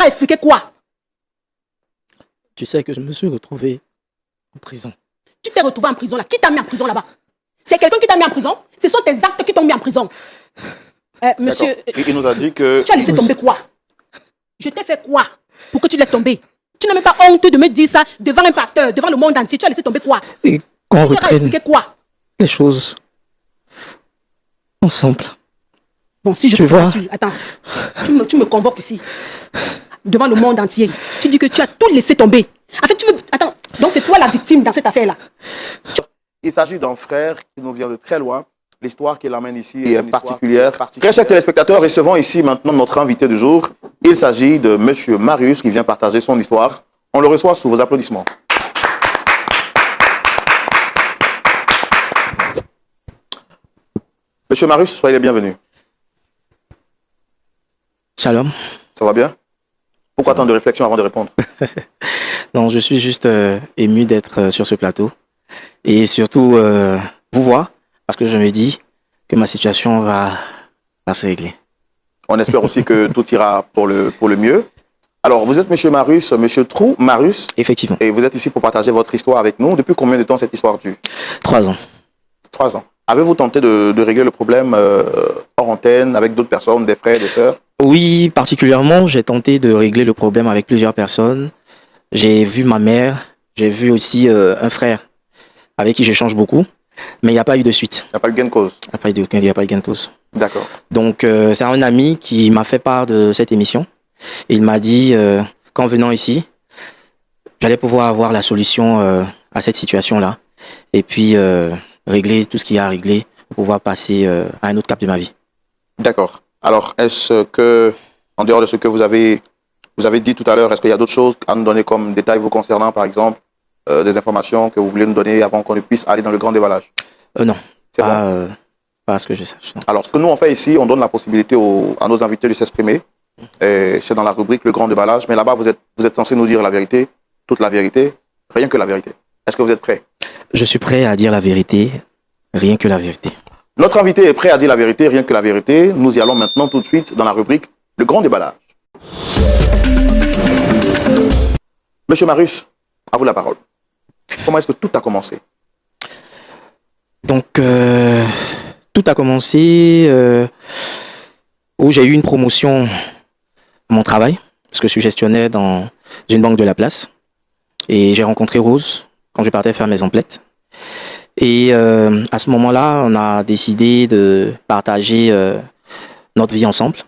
Pas expliquer quoi? Tu sais que je me suis retrouvé en prison. Tu t'es retrouvé en prison là. Qui t'a mis en prison là-bas? C'est quelqu'un qui t'a mis en prison? Ce sont tes actes qui t'ont mis en prison. Monsieur... Il nous a dit que... Tu as laissé tomber quoi? Je t'ai fait quoi pour que tu laisses tomber? Tu n'as même pas honte de me dire ça devant un pasteur, devant le monde entier. Tu as laissé tomber quoi? Et qu'on reprenne quoi? les choses ensemble. Bon, si je tu vois... Attends, tu me convoques ici, devant le monde entier. Tu dis que tu as tout laissé tomber. En fait, Attends, donc c'est toi la victime dans cette affaire-là. Il s'agit d'un frère qui nous vient de très loin. L'histoire qu'il amène ici est particulière. Très chers téléspectateurs, recevons ici maintenant notre invité du jour. Il s'agit de Monsieur Marius qui vient partager son histoire. On le reçoit sous vos applaudissements. Monsieur Marius, soyez les bienvenus. Shalom. Ça va bien? Pourquoi tant de réflexion avant de répondre? Non, je suis juste ému d'être sur ce plateau. Et surtout, vous voir, parce que je me dis que ma situation va se régler. On espère aussi que tout ira pour le mieux. Alors, vous êtes Monsieur Marius, Monsieur Trou Marius. Effectivement. Et vous êtes ici pour partager votre histoire avec nous. Depuis combien de temps cette histoire dure? 3 ans. 3 ans. Avez-vous tenté de régler le problème hors antenne, avec d'autres personnes, des frères, des sœurs? Oui, particulièrement, j'ai tenté de régler le problème avec plusieurs personnes. J'ai vu ma mère, j'ai vu aussi un frère avec qui j'échange beaucoup, mais il n'y a pas eu de suite. Il n'y a pas eu gain de cause? Il n'y a pas eu gain de cause. D'accord. Donc, c'est un ami qui m'a fait part de cette émission. Il m'a dit qu'en venant ici, j'allais pouvoir avoir la solution à cette situation-là. Et puis, régler tout ce qu'il y a à régler pour pouvoir passer à un autre cap de ma vie. D'accord. Alors, est-ce que, en dehors de ce que vous avez dit tout à l'heure, est-ce qu'il y a d'autres choses à nous donner comme détails vous concernant, par exemple, des informations que vous voulez nous donner avant qu'on ne puisse aller dans le grand déballage? Non. C'est bon? Pas à ce que je sache. Non. Alors, ce que nous on fait ici, on donne la possibilité à nos invités de s'exprimer. C'est dans la rubrique le grand déballage. Mais là-bas, vous êtes censé nous dire la vérité, toute la vérité, rien que la vérité. Est-ce que vous êtes prêts? Je suis prêt à dire la vérité, rien que la vérité. Notre invité est prêt à dire la vérité, rien que la vérité. Nous y allons maintenant tout de suite dans la rubrique le grand déballage. Monsieur Marius, à vous la parole. Comment est-ce que tout a commencé? Donc, tout a commencé où j'ai eu une promotion à mon travail, parce que je suis gestionnaire dans une banque de la place. Et j'ai rencontré Rose quand je partais faire mes emplettes. Et à ce moment-là, on a décidé de partager notre vie ensemble.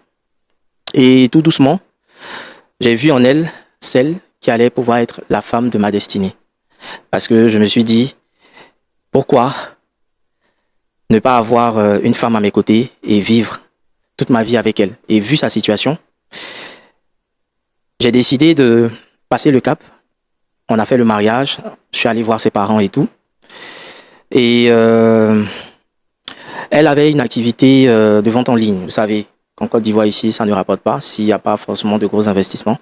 Et tout doucement, j'ai vu en elle celle qui allait pouvoir être la femme de ma destinée. Parce que je me suis dit, pourquoi ne pas avoir une femme à mes côtés et vivre toute ma vie avec elle? Et vu sa situation, j'ai décidé de passer le cap. On a fait le mariage, je suis allé voir ses parents et tout. Et elle avait une activité de vente en ligne. Vous savez qu'en Côte d'Ivoire ici, ça ne rapporte pas s'il n'y a pas forcément de gros investissements.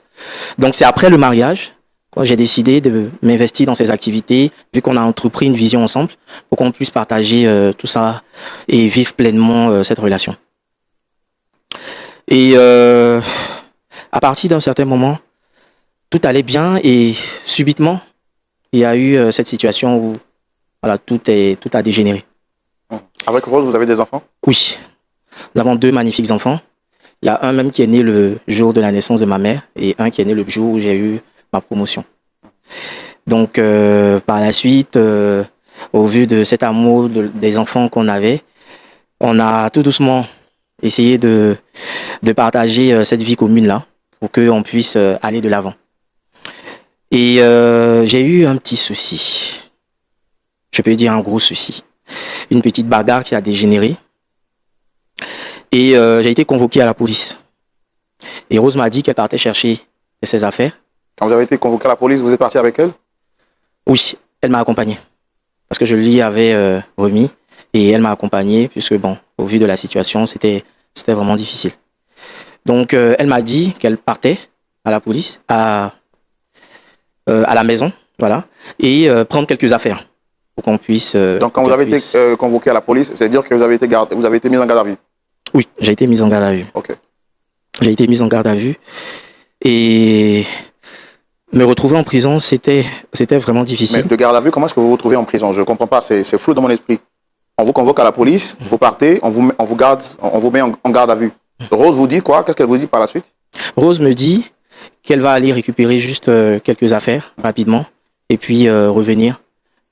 Donc c'est après le mariage que j'ai décidé de m'investir dans ces activités, vu qu'on a entrepris une vision ensemble, pour qu'on puisse partager tout ça et vivre pleinement cette relation. Et à partir d'un certain moment, tout allait bien et subitement, il y a eu cette situation où voilà, tout a dégénéré. Avec Rose, vous avez des enfants? Oui. Nous avons 2 magnifiques enfants. Il y a un même qui est né le jour de la naissance de ma mère et un qui est né le jour où j'ai eu ma promotion. Donc, par la suite, au vu de cet amour des enfants qu'on avait, on a tout doucement essayé de partager cette vie commune-là pour qu'on puisse aller de l'avant. Et j'ai eu un petit souci. Je peux dire un gros souci. Une petite bagarre qui a dégénéré. Et j'ai été convoqué à la police. Et Rose m'a dit qu'elle partait chercher ses affaires. Quand vous avez été convoqué à la police, vous êtes parti avec elle? Oui, elle m'a accompagné. Parce que je lui avais remis. Et elle m'a accompagné, puisque bon, au vu de la situation, c'était vraiment difficile. Donc, elle m'a dit qu'elle partait à la police, à la maison, voilà, et prendre quelques affaires pour qu'on puisse... Donc, quand vous avez été convoqué à la police, c'est-à-dire que vous avez été mis en garde à vue? Oui, j'ai été mis en garde à vue. Ok. J'ai été mis en garde à vue. Et me retrouver en prison, c'était vraiment difficile. Mais de garde à vue, comment est-ce que vous vous retrouvez en prison? Je ne comprends pas, c'est flou dans mon esprit. On vous convoque à la police, vous partez, on vous met en garde à vue. Rose vous dit quoi? Qu'est-ce qu'elle vous dit par la suite? Rose me dit qu'elle va aller récupérer juste quelques affaires rapidement et puis revenir,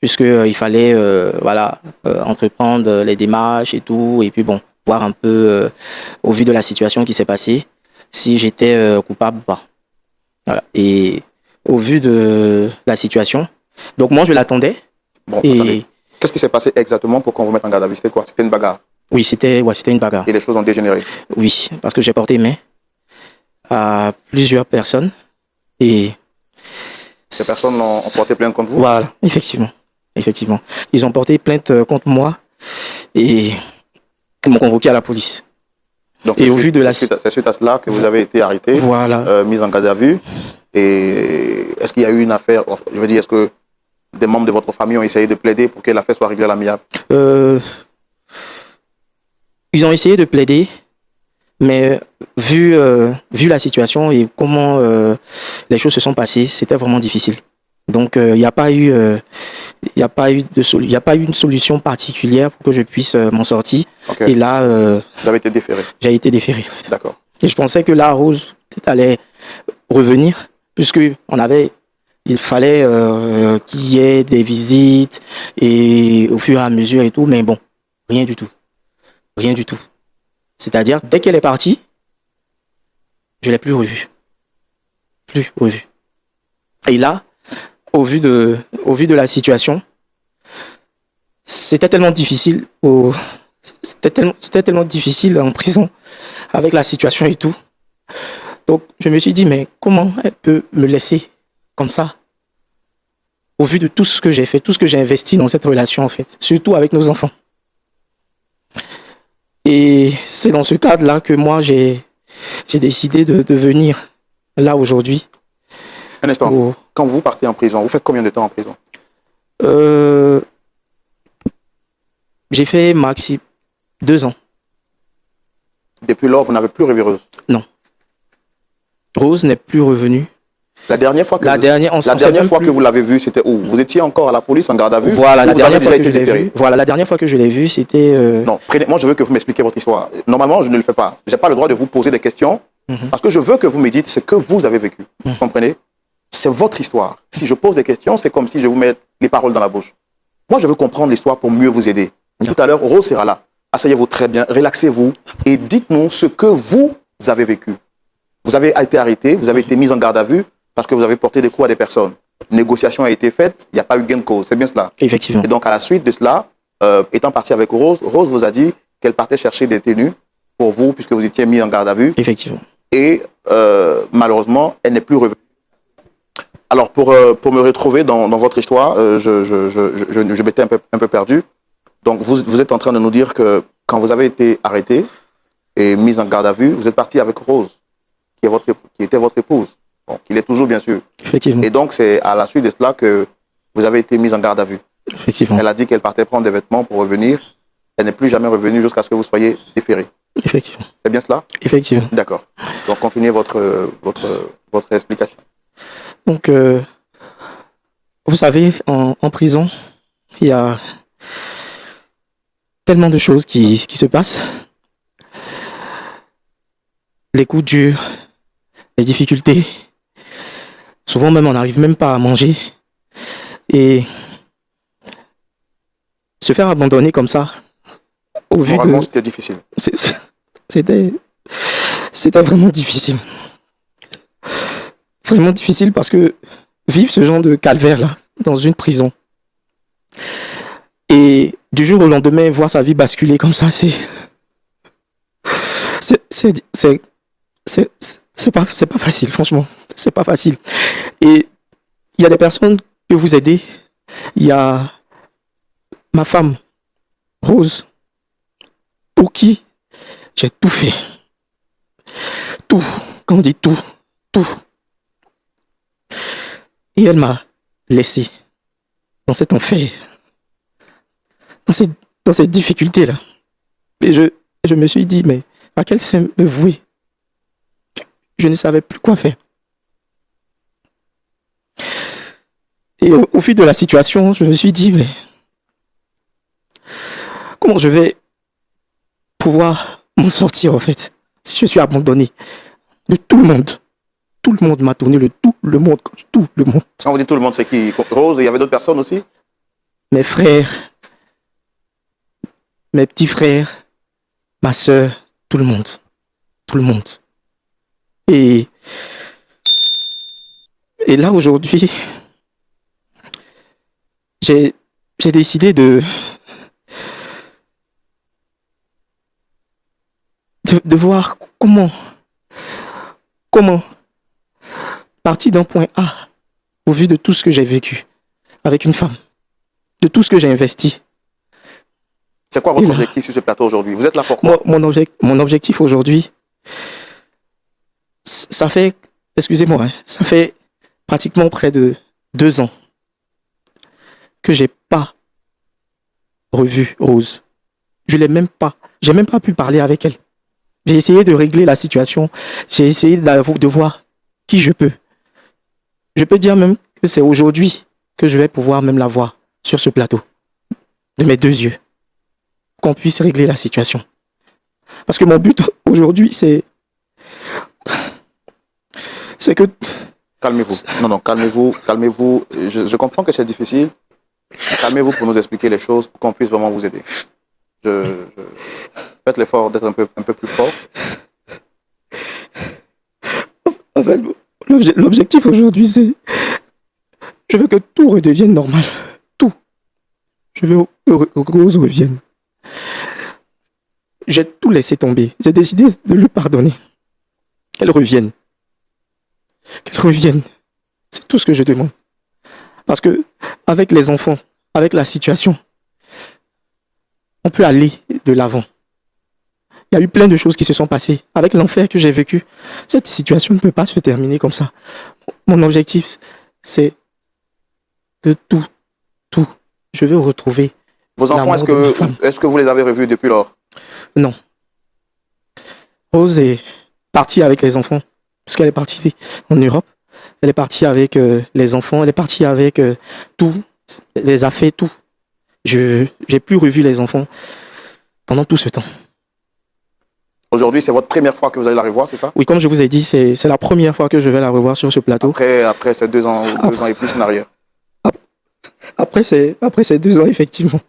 puisque il fallait entreprendre les démarches et tout, et puis bon, voir un peu au vu de la situation qui s'est passée si j'étais coupable ou pas. Voilà. Et au vu de la situation, donc moi je l'attendais. Bon, et attendez. Qu'est-ce qui s'est passé exactement pour qu'on vous mette en garde à vue? C'était quoi? C'était une bagarre? oui, c'était une bagarre. Et les choses ont dégénéré? Oui, parce que j'ai porté main à plusieurs personnes et Ces personnes ont porté plainte contre vous? voilà, effectivement. Ils ont porté plainte contre moi et ils m'ont convoqué à la police. Donc, et au vu de la... c'est suite à cela que vous avez été arrêté, voilà. mis en garde à vue. Et est-ce qu'il y a eu une affaire, je veux dire, est-ce que des membres de votre famille ont essayé de plaider pour que l'affaire soit réglée à l'amiable? Ils ont essayé de plaider, mais vu la situation et comment les choses se sont passées, c'était vraiment difficile. Donc il n'y a pas eu une solution particulière pour que je puisse m'en sortir. Okay. Et là, vous avez été déféré? J'ai été déféré. D'accord. Et je pensais que là, Rose allait revenir, puisque il fallait qu'il y ait des visites et au fur et à mesure et tout, mais bon, rien du tout. Rien du tout. C'est-à-dire, dès qu'elle est partie, je ne l'ai plus revue. Et là, au vu de la situation, c'était tellement difficile en prison avec la situation et tout. Donc, je me suis dit, mais comment elle peut me laisser comme ça? Au vu de tout ce que j'ai fait, tout ce que j'ai investi dans cette relation, en fait, surtout avec nos enfants. Et c'est dans ce cadre-là que moi, j'ai décidé de venir là aujourd'hui. Un instant. Quand vous partez en prison, vous faites combien de temps en prison? J'ai fait maxi 2 ans. Depuis lors, vous n'avez plus revu Rose? Non. Rose n'est plus revenue. La dernière fois que vous l'avez vue, c'était où? Vous étiez encore à la police en garde à vue? Voilà, la dernière fois que je l'ai vue, c'était... Non, moi je veux que vous m'expliquiez votre histoire. Normalement, je ne le fais pas. Je n'ai pas le droit de vous poser des questions parce que je veux que vous me dites ce que vous avez vécu. Vous comprenez? C'est votre histoire. Si je pose des questions, c'est comme si je vous mets les paroles dans la bouche. Moi, je veux comprendre l'histoire pour mieux vous aider. Tout à l'heure, Rose sera là. Asseyez-vous très bien, relaxez-vous et dites-nous ce que vous avez vécu. Vous avez été arrêté, vous avez été mis en garde à vue parce que vous avez porté des coups à des personnes. Négociation a été faite, il n'y a pas eu gain de cause, c'est bien cela? Effectivement. Et donc, à la suite de cela, étant parti avec Rose, Rose vous a dit qu'elle partait chercher des tenues pour vous puisque vous étiez mis en garde à vue. Effectivement. Et malheureusement, elle n'est plus revenue. Alors, pour me retrouver dans votre histoire, je m'étais un peu perdu. Donc, vous êtes en train de nous dire que quand vous avez été arrêté et mis en garde à vue, vous êtes parti avec Rose, qui était votre épouse. Bon, qu'il est toujours, bien sûr. Effectivement. Et donc, c'est à la suite de cela que vous avez été mis en garde à vue. Effectivement. Elle a dit qu'elle partait prendre des vêtements pour revenir. Elle n'est plus jamais revenue jusqu'à ce que vous soyez déféré. Effectivement. C'est bien cela? Effectivement. D'accord. Donc, continuez votre explication. Donc, vous savez, en prison, il y a tellement de choses qui se passent. Les coups durs, les difficultés. Souvent même, on n'arrive même pas à manger. Et se faire abandonner comme ça, au vu Moralement, c'était difficile. C'était vraiment difficile. Vraiment difficile parce que vivre ce genre de calvaire-là, dans une prison, et du jour au lendemain, voir sa vie basculer comme ça, c'est pas facile, franchement. C'est pas facile. Et il y a des personnes que vous aidez. Il y a ma femme, Rose, pour qui j'ai tout fait. Tout. Quand on dit tout, tout. Et elle m'a laissé dans cet enfer, dans cette difficulté-là. Et je me suis dit, mais à quel sein me vouer? Je ne savais plus quoi faire. Et au fil de la situation, je me suis dit, mais comment je vais pouvoir m'en sortir, en fait, si je suis abandonné de tout le monde? Tout le monde m'a tourné, tout le monde. Quand vous dites tout le monde, c'est qui? Rose, et il y avait d'autres personnes aussi? Mes frères, mes petits frères, ma sœur, tout le monde. Tout le monde. Et là, aujourd'hui, j'ai décidé de voir comment partir d'un point A au vu de tout ce que j'ai vécu avec une femme, de tout ce que j'ai investi. C'est quoi votre objectif sur ce plateau aujourd'hui? Vous êtes là pourquoi? Mon objectif aujourd'hui, ça fait, excusez-moi, ça fait pratiquement près de 2 ans que j'ai pas revu Rose. J'ai même pas pu parler avec elle. J'ai essayé de régler la situation. J'ai essayé de voir qui je peux. Je peux dire même que c'est aujourd'hui que je vais pouvoir même la voir sur ce plateau, de mes 2 yeux, qu'on puisse régler la situation. Parce que mon but aujourd'hui, c'est que... Calmez-vous. Non, calmez-vous. Je comprends que c'est difficile. Calmez-vous pour nous expliquer les choses, pour qu'on puisse vraiment vous aider. Faites l'effort d'être un peu plus fort. En fait, l'objectif aujourd'hui, c'est... Je veux que tout redevienne normal. Tout. Je veux que Rose revienne. J'ai tout laissé tomber. J'ai décidé de lui pardonner. Qu'elle revienne. Qu'elle revienne. C'est tout ce que je demande. Parce que, avec les enfants, avec la situation, on peut aller de l'avant. Il y a eu plein de choses qui se sont passées. Avec l'enfer que j'ai vécu, cette situation ne peut pas se terminer comme ça. Mon objectif, c'est que tout, je veux retrouver. Vos enfants, est-ce que vous les avez revus depuis lors? Non. Rose est partie avec les enfants, parce qu'elle est partie en Europe. Elle est partie avec les enfants, elle est partie avec tout, les affaires, tout. Je n'ai plus revu les enfants pendant tout ce temps. Aujourd'hui, c'est votre première fois que vous allez la revoir, c'est ça? Oui, comme je vous ai dit, c'est la première fois que je vais la revoir sur ce plateau. Après ces 2 ans, 2 ans et plus en arrière. Après ces 2 ans, effectivement.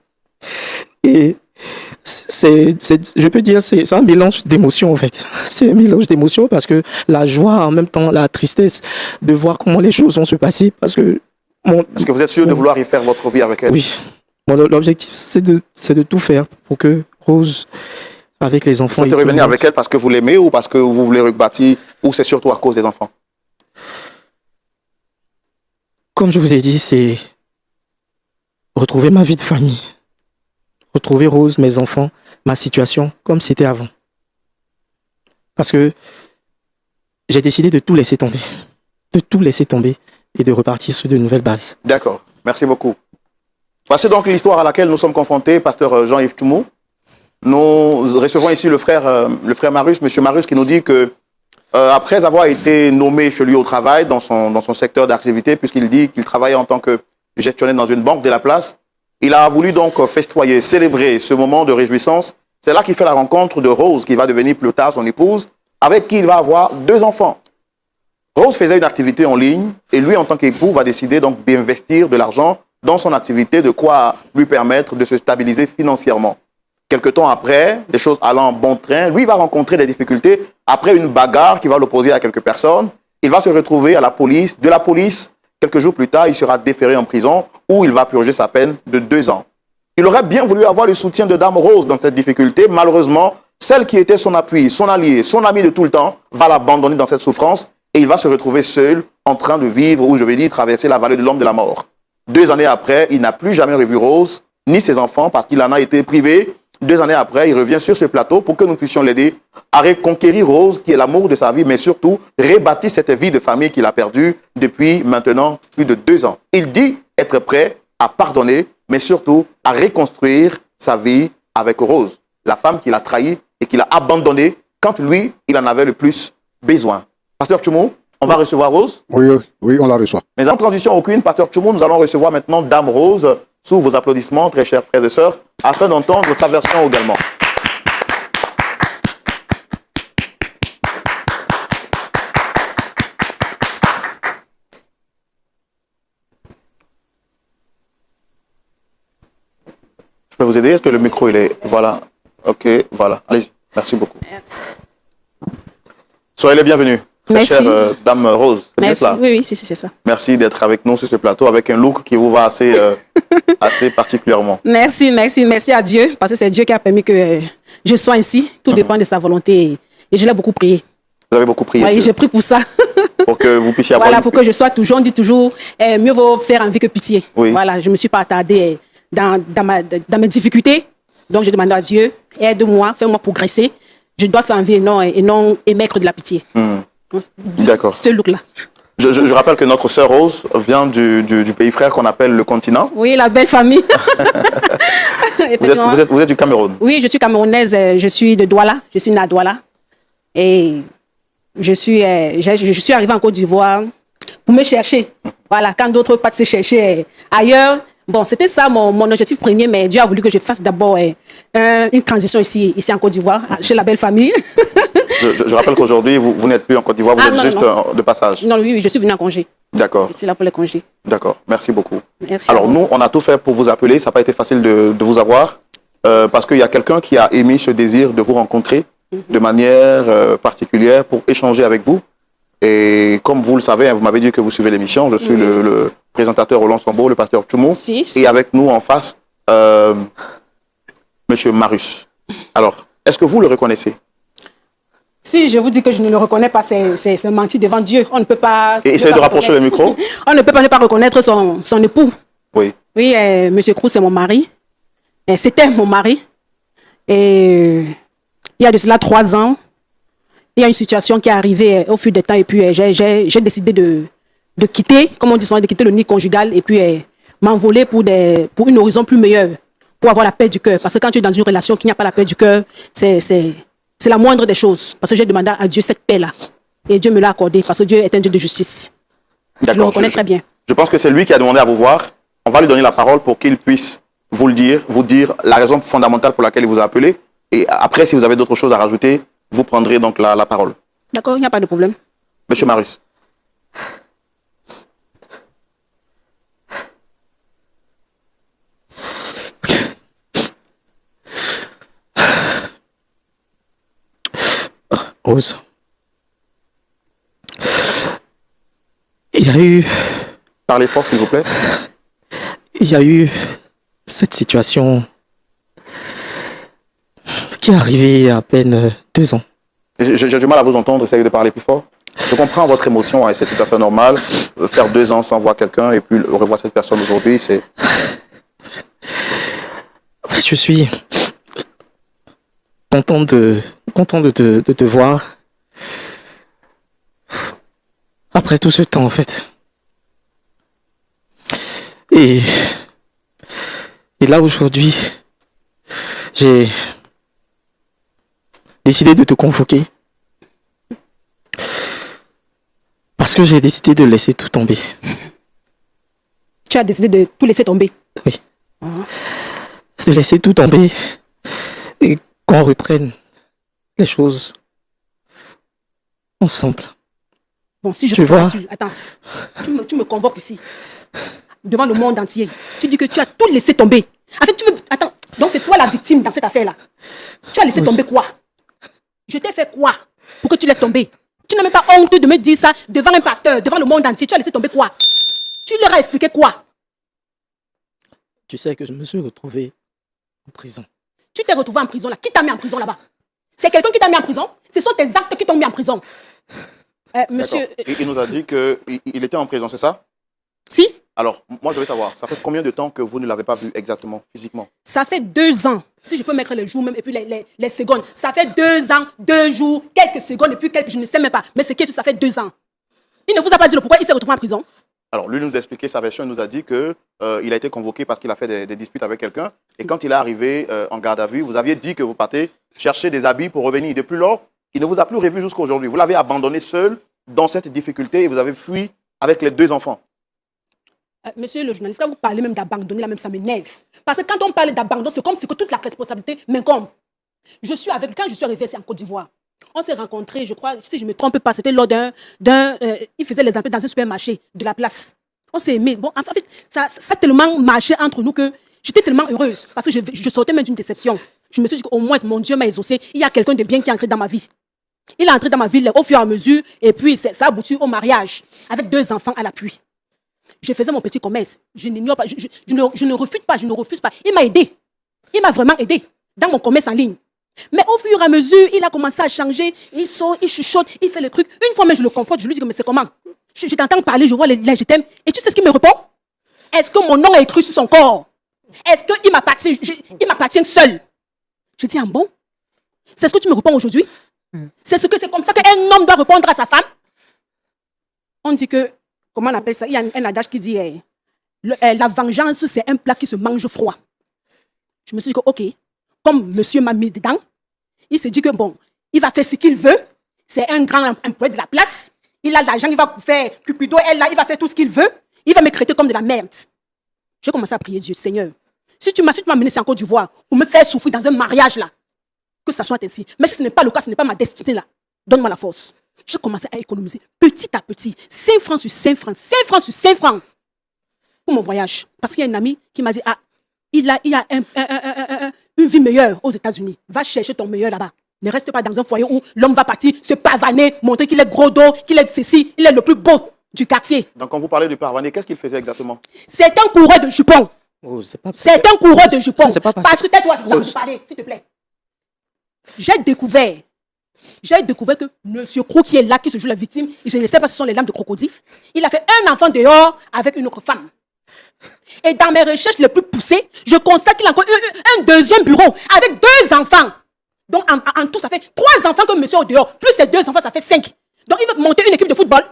Et je peux dire, c'est un mélange d'émotions, en fait. C'est un mélange d'émotions parce que la joie, en même temps, la tristesse de voir comment les choses vont se passer. Parce que est-ce que vous êtes sûr de vouloir y faire votre vie avec elle? Oui. L'objectif, c'est de tout faire pour que Rose, avec les enfants... Vous souhaitez revenir avec elle parce que vous l'aimez ou parce que vous voulez rebâtir, ou c'est surtout à cause des enfants? Comme je vous ai dit, c'est retrouver ma vie de famille. Retrouver Rose, mes enfants, ma situation comme c'était avant. Parce que j'ai décidé de tout laisser tomber. De tout laisser tomber et de repartir sur de nouvelles bases. D'accord. Merci beaucoup. Voici donc l'histoire à laquelle nous sommes confrontés, pasteur Jean-Yves Toumou. Nous recevons ici le frère Marius, monsieur Marius, qui nous dit que après avoir été nommé chez lui au travail, dans son secteur d'activité, puisqu'il dit qu'il travaillait en tant que gestionnaire dans une banque de la place, il a voulu donc festoyer, célébrer ce moment de réjouissance. C'est là qu'il fait la rencontre de Rose, qui va devenir plus tard son épouse, avec qui il va avoir 2 enfants. Rose faisait une activité en ligne, et lui, en tant qu'époux, va décider donc d'investir de l'argent dans son activité, de quoi lui permettre de se stabiliser financièrement. Quelque temps après, les choses allant en bon train, lui va rencontrer des difficultés après une bagarre qui va l'opposer à quelques personnes. Il va se retrouver à la police. De la police, quelques jours plus tard, il sera déféré en prison où il va purger sa peine de 2 ans. Il aurait bien voulu avoir le soutien de Dame Rose dans cette difficulté. Malheureusement, celle qui était son appui, son allié, son ami de tout le temps, va l'abandonner dans cette souffrance et il va se retrouver seul en train de vivre, ou je vais dire, traverser la vallée de l'homme de la mort. 2 années après, il n'a plus jamais revu Rose, ni ses enfants, parce qu'il en a été privé. 2 années après, il revient sur ce plateau pour que nous puissions l'aider à reconquérir Rose, qui est l'amour de sa vie, mais surtout rebâtir cette vie de famille qu'il a perdue depuis maintenant plus de 2 ans. Il dit être prêt à pardonner, mais surtout à reconstruire sa vie avec Rose, la femme qu'il a trahie et qu'il a abandonnée quand lui, il en avait le plus besoin. Pasteur Toumou, On va recevoir Rose. Oui, on la reçoit. Mais en transition aucune, Pasteur Tchoumo, nous allons recevoir maintenant Dame Rose sous vos applaudissements, très chers frères et sœurs, afin d'entendre sa version également. Je peux vous aider? Est-ce que le micro, il est... Voilà. OK, voilà. Allez-y. Merci beaucoup. Merci. Soyez les bienvenus. Merci. Chère Dame Rose. Merci. Oui, c'est ça. Merci d'être avec nous sur ce plateau avec un look qui vous va assez, assez particulièrement. Merci à Dieu, parce que c'est Dieu qui a permis que je sois ici. Tout dépend de sa volonté. Et je l'ai beaucoup prié. Vous avez beaucoup prié. Oui, j'ai prié pour ça. Pour que vous puissiez avoir... Voilà, pour que je sois toujours, on dit toujours, mieux vaut faire envie que pitié. Oui. Voilà, je ne me suis pas attardée dans mes difficultés. Donc, je demande à Dieu, aide-moi, fais-moi progresser. Je dois faire envie et non émettre de la pitié. D'accord. Ce look-là. Je rappelle que notre sœur Rose vient du pays frère qu'on appelle le continent. Oui, la belle famille. Vous êtes du Cameroun. Oui, je suis camerounaise. Je suis de Douala. Je suis née à Douala. Et je suis arrivée en Côte d'Ivoire pour me chercher. Voilà, quand d'autres partent se chercher ailleurs. Bon, c'était ça mon objectif premier, mais Dieu a voulu que je fasse d'abord une transition ici en Côte d'Ivoire, chez la belle famille. Je rappelle qu'aujourd'hui, vous n'êtes plus en Côte d'Ivoire, vous êtes juste de passage. Non, oui, je suis venue en congé. D'accord. Je suis là pour les congés. D'accord, merci beaucoup. Merci. Alors nous, on a tout fait pour vous appeler, ça n'a pas été facile de vous avoir, parce qu'il y a quelqu'un qui a émis ce désir de vous rencontrer de manière particulière pour échanger avec vous. Et comme vous le savez, vous m'avez dit que vous suivez l'émission, je suis le présentateur Roland Sambo, le pasteur Tchoumo, et avec nous en face, Monsieur Marius. Alors, est-ce que vous le reconnaissez? Si je vous dis que je ne le reconnais pas, c'est mentir devant Dieu. On ne peut pas... Et essayez de rapprocher le micro. On ne peut pas ne pas reconnaître son époux. Oui. Oui, Monsieur Cruz, c'est mon mari. C'était mon mari. Et il y a de cela 3 ans, il y a une situation qui est arrivée au fil du temps et puis j'ai décidé de quitter, comme on dit souvent, de quitter le nid conjugal et puis m'envoler pour une horizon plus meilleure, pour avoir la paix du cœur. Parce que quand tu es dans une relation qui n'y a pas la paix du cœur, c'est la moindre des choses. Parce que j'ai demandé à Dieu cette paix-là. Et Dieu me l'a accordée parce que Dieu est un Dieu de justice. Je le reconnais très bien. Je pense que c'est lui qui a demandé à vous voir. On va lui donner la parole pour qu'il puisse vous dire la raison fondamentale pour laquelle il vous a appelé. Et après, si vous avez d'autres choses à rajouter, vous prendrez donc la parole. D'accord, il n'y a pas de problème. Monsieur Marius. Rose. Il y a eu... Parlez fort, s'il vous plaît. Il y a eu cette situation qui est arrivée il y a à peine 2 ans. J'ai du mal à vous entendre, essayez de parler plus fort. Je comprends votre émotion, hein, c'est tout à fait normal. Faire 2 ans sans voir quelqu'un et puis revoir cette personne aujourd'hui, c'est... Je suis content de te voir après tout ce temps en fait. Et là aujourd'hui, j'ai décidé de te convoquer parce que j'ai décidé de laisser tout tomber. Tu as décidé de tout laisser tomber? Oui. De laisser tout tomber et qu'on reprenne les choses ensemble. Bon, si je tu vois, attends, tu me convoques ici, devant le monde entier. Tu dis que tu as tout laissé tomber. En fait, attends, donc c'est toi la victime dans cette affaire-là. Tu as laissé tomber quoi? Je t'ai fait quoi pour que tu laisses tomber? Tu n'as même pas honte de me dire ça devant un pasteur, devant le monde entier. Tu as laissé tomber quoi? Tu leur as expliqué quoi? Tu sais que je me suis retrouvé en prison. Tu t'es retrouvé en prison là? Qui t'a mis en prison là-bas? C'est quelqu'un qui t'a mis en prison? Ce sont tes actes qui t'ont mis en prison. Monsieur... Il nous a dit qu'il était en prison, c'est ça? Si. Alors, moi je veux savoir, ça fait combien de temps que vous ne l'avez pas vu exactement, physiquement? Ça fait 2 ans. Si je peux mettre les jours même et puis les secondes. Ça fait 2 ans, 2 jours, quelques secondes et puis quelques... Je ne sais même pas. Mais c'est que ça fait 2 ans. Il ne vous a pas dit pourquoi il s'est retrouvé en prison? Alors, lui nous a expliqué sa version. Il nous a dit qu'il a été convoqué parce qu'il a fait des disputes avec quelqu'un. Et quand il est arrivé en garde à vue, vous aviez dit que vous partez chercher des habits pour revenir. Depuis lors, il ne vous a plus revu jusqu'à aujourd'hui. Vous l'avez abandonné seul dans cette difficulté et vous avez fui avec les 2 enfants. Monsieur le journaliste, quand vous parlez même d'abandonner, là même ça m'énerve. Parce que quand on parle d'abandon, c'est comme si que toute la responsabilité m'incombe. Quand je suis arrivée en Côte d'Ivoire, on s'est rencontrés, je crois, si je ne me trompe pas, c'était lors il faisait les appels dans un supermarché de la place. On s'est aimés. Bon, en fait, ça a tellement marché entre nous que j'étais tellement heureuse parce que je sortais même d'une déception. Je me suis dit qu'au moins, mon Dieu m'a exaucé. Il y a quelqu'un de bien qui est entré dans ma vie. Il est entré dans ma vie au fur et à mesure et puis ça a abouti au mariage avec 2 enfants à l'appui. Je faisais mon petit commerce. Je n'ignore pas, je ne refuse pas. Il m'a aidé. Il m'a vraiment aidé dans mon commerce en ligne. Mais au fur et à mesure, il a commencé à changer. Il sort, il chuchote, il fait le truc. Une fois même, je le conforte, je lui dis, mais c'est comment? Je t'entends parler, je vois les je t'aime. Et tu sais ce qu'il me répond? Est-ce que mon nom est écrit sur son corps? Est-ce qu'il m'appartient seul? Je dis, ah bon? C'est ce que tu me réponds aujourd'hui? C'est comme ça qu'un homme doit répondre à sa femme? On dit que, comment on appelle ça? Il y a un adage qui dit, la vengeance, c'est un plat qui se mange froid. Je me suis dit que, ok, comme monsieur m'a mis dedans, il s'est dit que bon, il va faire ce qu'il veut. C'est un grand employé de la place. Il a de l'argent, il va faire Cupido, il va faire tout ce qu'il veut. Il va me traiter comme de la merde. J'ai commencé à prier Dieu, Seigneur. Si tu m'as mené en Côte d'Ivoire pour me faire souffrir dans un mariage là, que ça soit ainsi. Mais si ce n'est pas le cas, ce n'est pas ma destinée là. Donne-moi la force. J'ai commencé à économiser petit à petit, 5 francs sur 5 francs, 5 francs sur 5 francs pour mon voyage. Parce qu'il y a un ami qui m'a dit, ah, il a une vie meilleure aux États-Unis. Va chercher ton meilleur là-bas. Ne reste pas dans un foyer où l'homme va partir se pavaner, montrer qu'il est gros dos, qu'il est ceci, il est le plus beau du quartier. Donc, quand vous parlez de pavaner, qu'est-ce qu'il faisait exactement? C'est un coureur de jupons. Oh, c'est un coureur de jupons. Parce que tais-toi, je vais parler, s'il te plaît. J'ai découvert que M. Krou qui est là, qui se joue la victime, je ne sais pas si ce sont les lames de crocodile, il a fait un enfant dehors avec une autre femme. Et dans mes recherches les plus poussées, je constate qu'il a encore un deuxième bureau avec 2 enfants. Donc en tout, ça fait 3 enfants que monsieur est au dehors. Plus ces 2 enfants, ça fait 5. Donc il veut monter une équipe de football.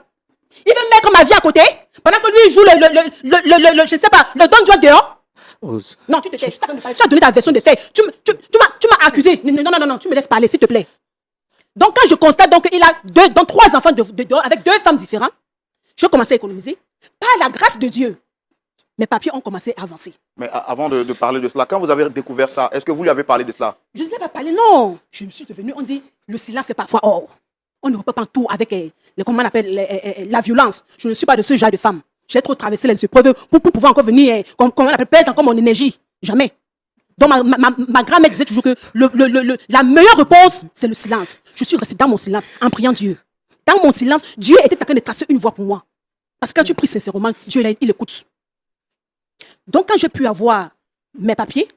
Il veut mettre ma vie à côté pendant que lui il joue je ne sais pas, le don joie dehors. Non, tu te tais, tu as donné ta version des faits. Tu m'as accusé. Non, tu me laisses parler, s'il te plaît. Donc quand je constate qu'il a 3 enfants dehors avec 2 femmes différentes, je commence à économiser. Par la grâce de Dieu, mes papiers ont commencé à avancer. Mais avant de parler de cela, quand vous avez découvert ça, est-ce que vous lui avez parlé de cela? Je ne lui ai pas parlé, non. Je me suis devenue, on dit, le silence est parfois or. On ne peut pas tout avec comment on appelle, la violence. Je ne suis pas de ce genre de femme. J'ai trop traversé les épreuves pour pouvoir encore venir, comment on appelle, perdre encore mon énergie. Jamais. Donc ma grand-mère disait toujours que la meilleure réponse, c'est le silence. Je suis restée dans mon silence en priant Dieu. Dans mon silence, Dieu était en train de tracer une voie pour moi. Parce que quand tu pries sincèrement, Dieu, il écoute. Donc, quand j'ai pu avoir mes papiers,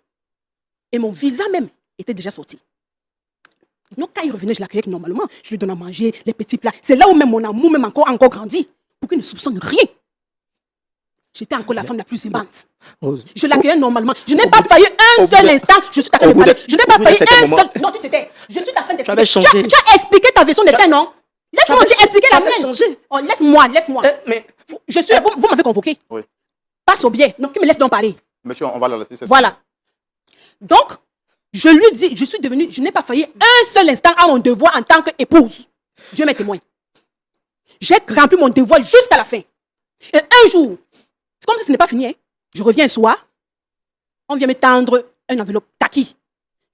et mon visa même était déjà sorti. Donc, quand il revenait, je l'accueillais normalement. Je lui donnais à manger, les petits plats. C'est là où même mon amour même encore grandi. Pour qu'il ne soupçonne rien. J'étais encore la femme la plus aimante. Je l'accueillais normalement. Je n'ai pas failli un seul instant. Je suis en train de parler. Je n'ai pas failli un seul... Non, tu te tais. Je suis en train d'expliquer. Tu as expliqué ta version des faits, non? Laisse-moi aussi expliquer la mienne. Oh, laisse-moi. Mais vous m'avez convoqué. Oui. Passe au biais. Donc, tu me laisses donc parler. Monsieur, on va la laisser. Voilà. Donc, je lui dis, je n'ai pas failli un seul instant à mon devoir en tant qu'épouse. Dieu m'est témoin. J'ai rempli mon devoir jusqu'à la fin. Et un jour, c'est comme si ce n'est pas fini. Hein. Je reviens un soir, on vient me tendre une enveloppe kaki.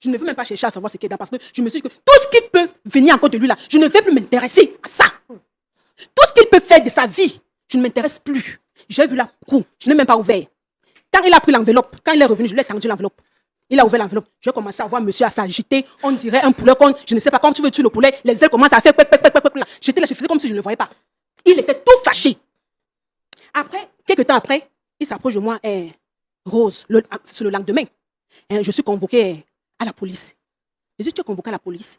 Je ne veux même pas chercher à savoir ce qu'il y a dedans parce que je me suis dit que tout ce qui peut venir encore de lui là, je ne vais plus m'intéresser à ça. Tout ce qu'il peut faire de sa vie, je ne m'intéresse plus. J'ai vu la roue, je n'ai même pas ouvert. Quand il a pris l'enveloppe, quand il est revenu, je lui ai tendu l'enveloppe. Il a ouvert l'enveloppe. J'ai commencé à voir monsieur à s'agiter. On dirait un poulet, je ne sais pas, quand tu veux tuer le poulet, les ailes commencent à faire. J'étais là, je faisais comme si je ne le voyais pas. Il était tout fâché. Après, quelques temps après, il s'approche de moi, Rose, c'est le lendemain. Je suis convoquée à la police. Je dis, tu es convoquée à la police.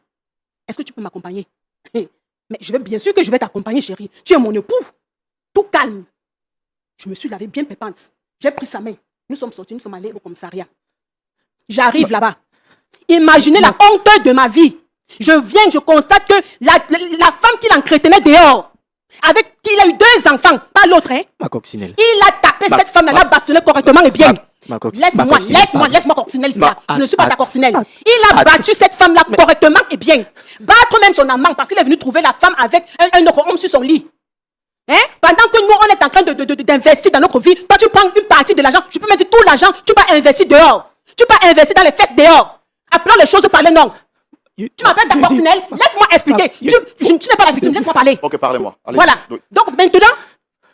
Est-ce que tu peux m'accompagner? Mais bien sûr que je vais t'accompagner, chérie. Tu es mon époux. Tout calme. Je me suis lavé bien pépante. J'ai pris sa main. Nous sommes sortis, nous sommes allés au commissariat. J'arrive là-bas. Imaginez la honte de ma vie. Je viens, je constate que la femme qu'il entretenait dehors, avec qui il a eu 2 enfants, pas l'autre, hein. Ma coccinelle. Il a tapé cette femme-là, l'a bastonné correctement et bien. Ma Laisse-moi coccinelle ici. Je ne suis pas ta coccinelle. Il a att- battu cette femme-là correctement et bien. Battre même son amant parce qu'il est venu trouver la femme avec un autre homme sur son lit. Hein? Pendant que nous, on est en train d'investir dans notre vie, toi, tu prends une partie de l'argent, je peux me dire tout l'argent, tu vas investir dehors. Tu vas investir dans les fesses dehors. Appelons les choses par les noms. Tu m'appelles ta coccinelle, laisse-moi expliquer. Tu n'es pas la victime, laisse-moi parler. Ok, parlez-moi. Allez. Voilà. Oui. Donc maintenant,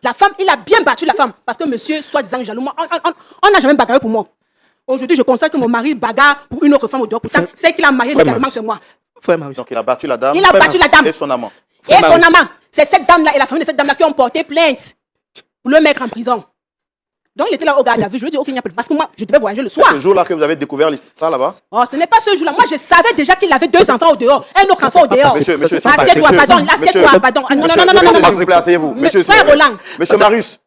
la femme, il a bien battu la femme. Parce que monsieur, soi-disant jaloux, on n'a jamais bagarré pour moi. Aujourd'hui, je constate que mon mari bagarre pour une autre femme au dehors. Pourtant, c'est qu'il a marié légalement, c'est moi. Frère Marius. Donc il a battu la dame. Il a battu la dame. Et son amant. Et son amant. C'est cette dame-là et la famille de cette dame-là qui ont porté plainte pour le mettre en prison. Donc il était là au garde à vue. Je lui ai dit, ok, il n'y a plus. Parce que moi, je devais voyager le soir. C'est ce jour-là que vous avez découvert ça là-bas? Oh, ce n'est pas ce jour-là. Moi, je savais déjà qu'il avait 2 enfants au dehors. Un autre enfant au dehors. Monsieur, Assieds-toi, pardon. Assieds-toi, pardon. Non. S'il vous plaît, asseyez-vous. Frère Roland. Monsieur Marius.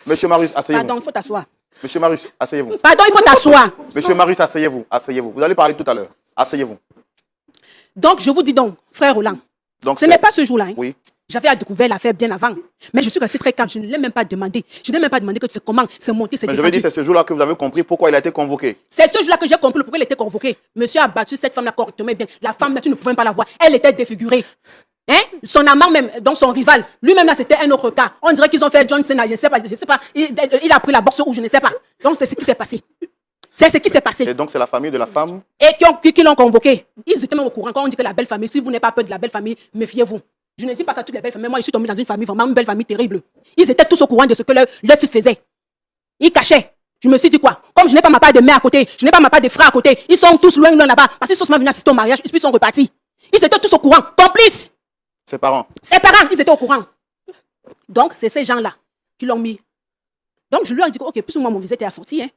Monsieur Marius, asseyez-vous. Pardon, il faut t'asseoir. Monsieur Marius, asseyez-vous. Pardon, il faut t'asseoir. Monsieur Marius, asseyez-vous. Asseyez-vous. Vous allez parler tout à l'heure. Asseyez-vous. Donc, je vous dis donc, frère Roland, Donc, ce n'est pas ce jour-là. Hein. Oui. J'avais découvert l'affaire bien avant. Mais je suis resté très calme. Je ne l'ai même pas demandé. Je n'ai même pas demandé que tu sais comment c'est monté, c'est Mais je descendu. veux dire, c'est ce jour-là que vous avez compris pourquoi il a été convoqué. C'est ce jour-là que j'ai compris pourquoi il était convoqué. Monsieur a battu cette femme-là correctement bien. La femme-là, tu ne pouvais pas la voir. Elle était défigurée. Hein? Son amant même, donc son rival, lui-même là, c'était un autre cas. On dirait qu'ils ont fait John Cena, je ne sais pas. Il a pris la bourse ou je ne sais pas. Donc c'est ce qui s'est passé. C'est ce qui s'est passé. Et donc, c'est la famille de la femme. Et qui l'ont convoqué. Ils étaient même au courant. Quand on dit que la belle famille, si vous n'avez pas peur de la belle famille, méfiez-vous. Je ne dis pas ça à toutes les belles familles. Moi, je suis tombé dans une famille, vraiment une belle famille terrible. Ils étaient tous au courant de ce que leur fils faisait. Ils cachaient. Je me suis dit quoi? Comme je n'ai pas ma part de mère à côté, je n'ai pas ma part de frère à côté, ils sont tous loin là-bas. Parce qu'ils sont venus assister au mariage, puis ils sont repartis. Ils étaient tous au courant, complices. Ses parents. Ses parents, ils étaient au courant. Donc, c'est ces gens-là qui l'ont mis. Donc, je lui ai dit, ok, plus ou moins mon visa était assorti. Hein.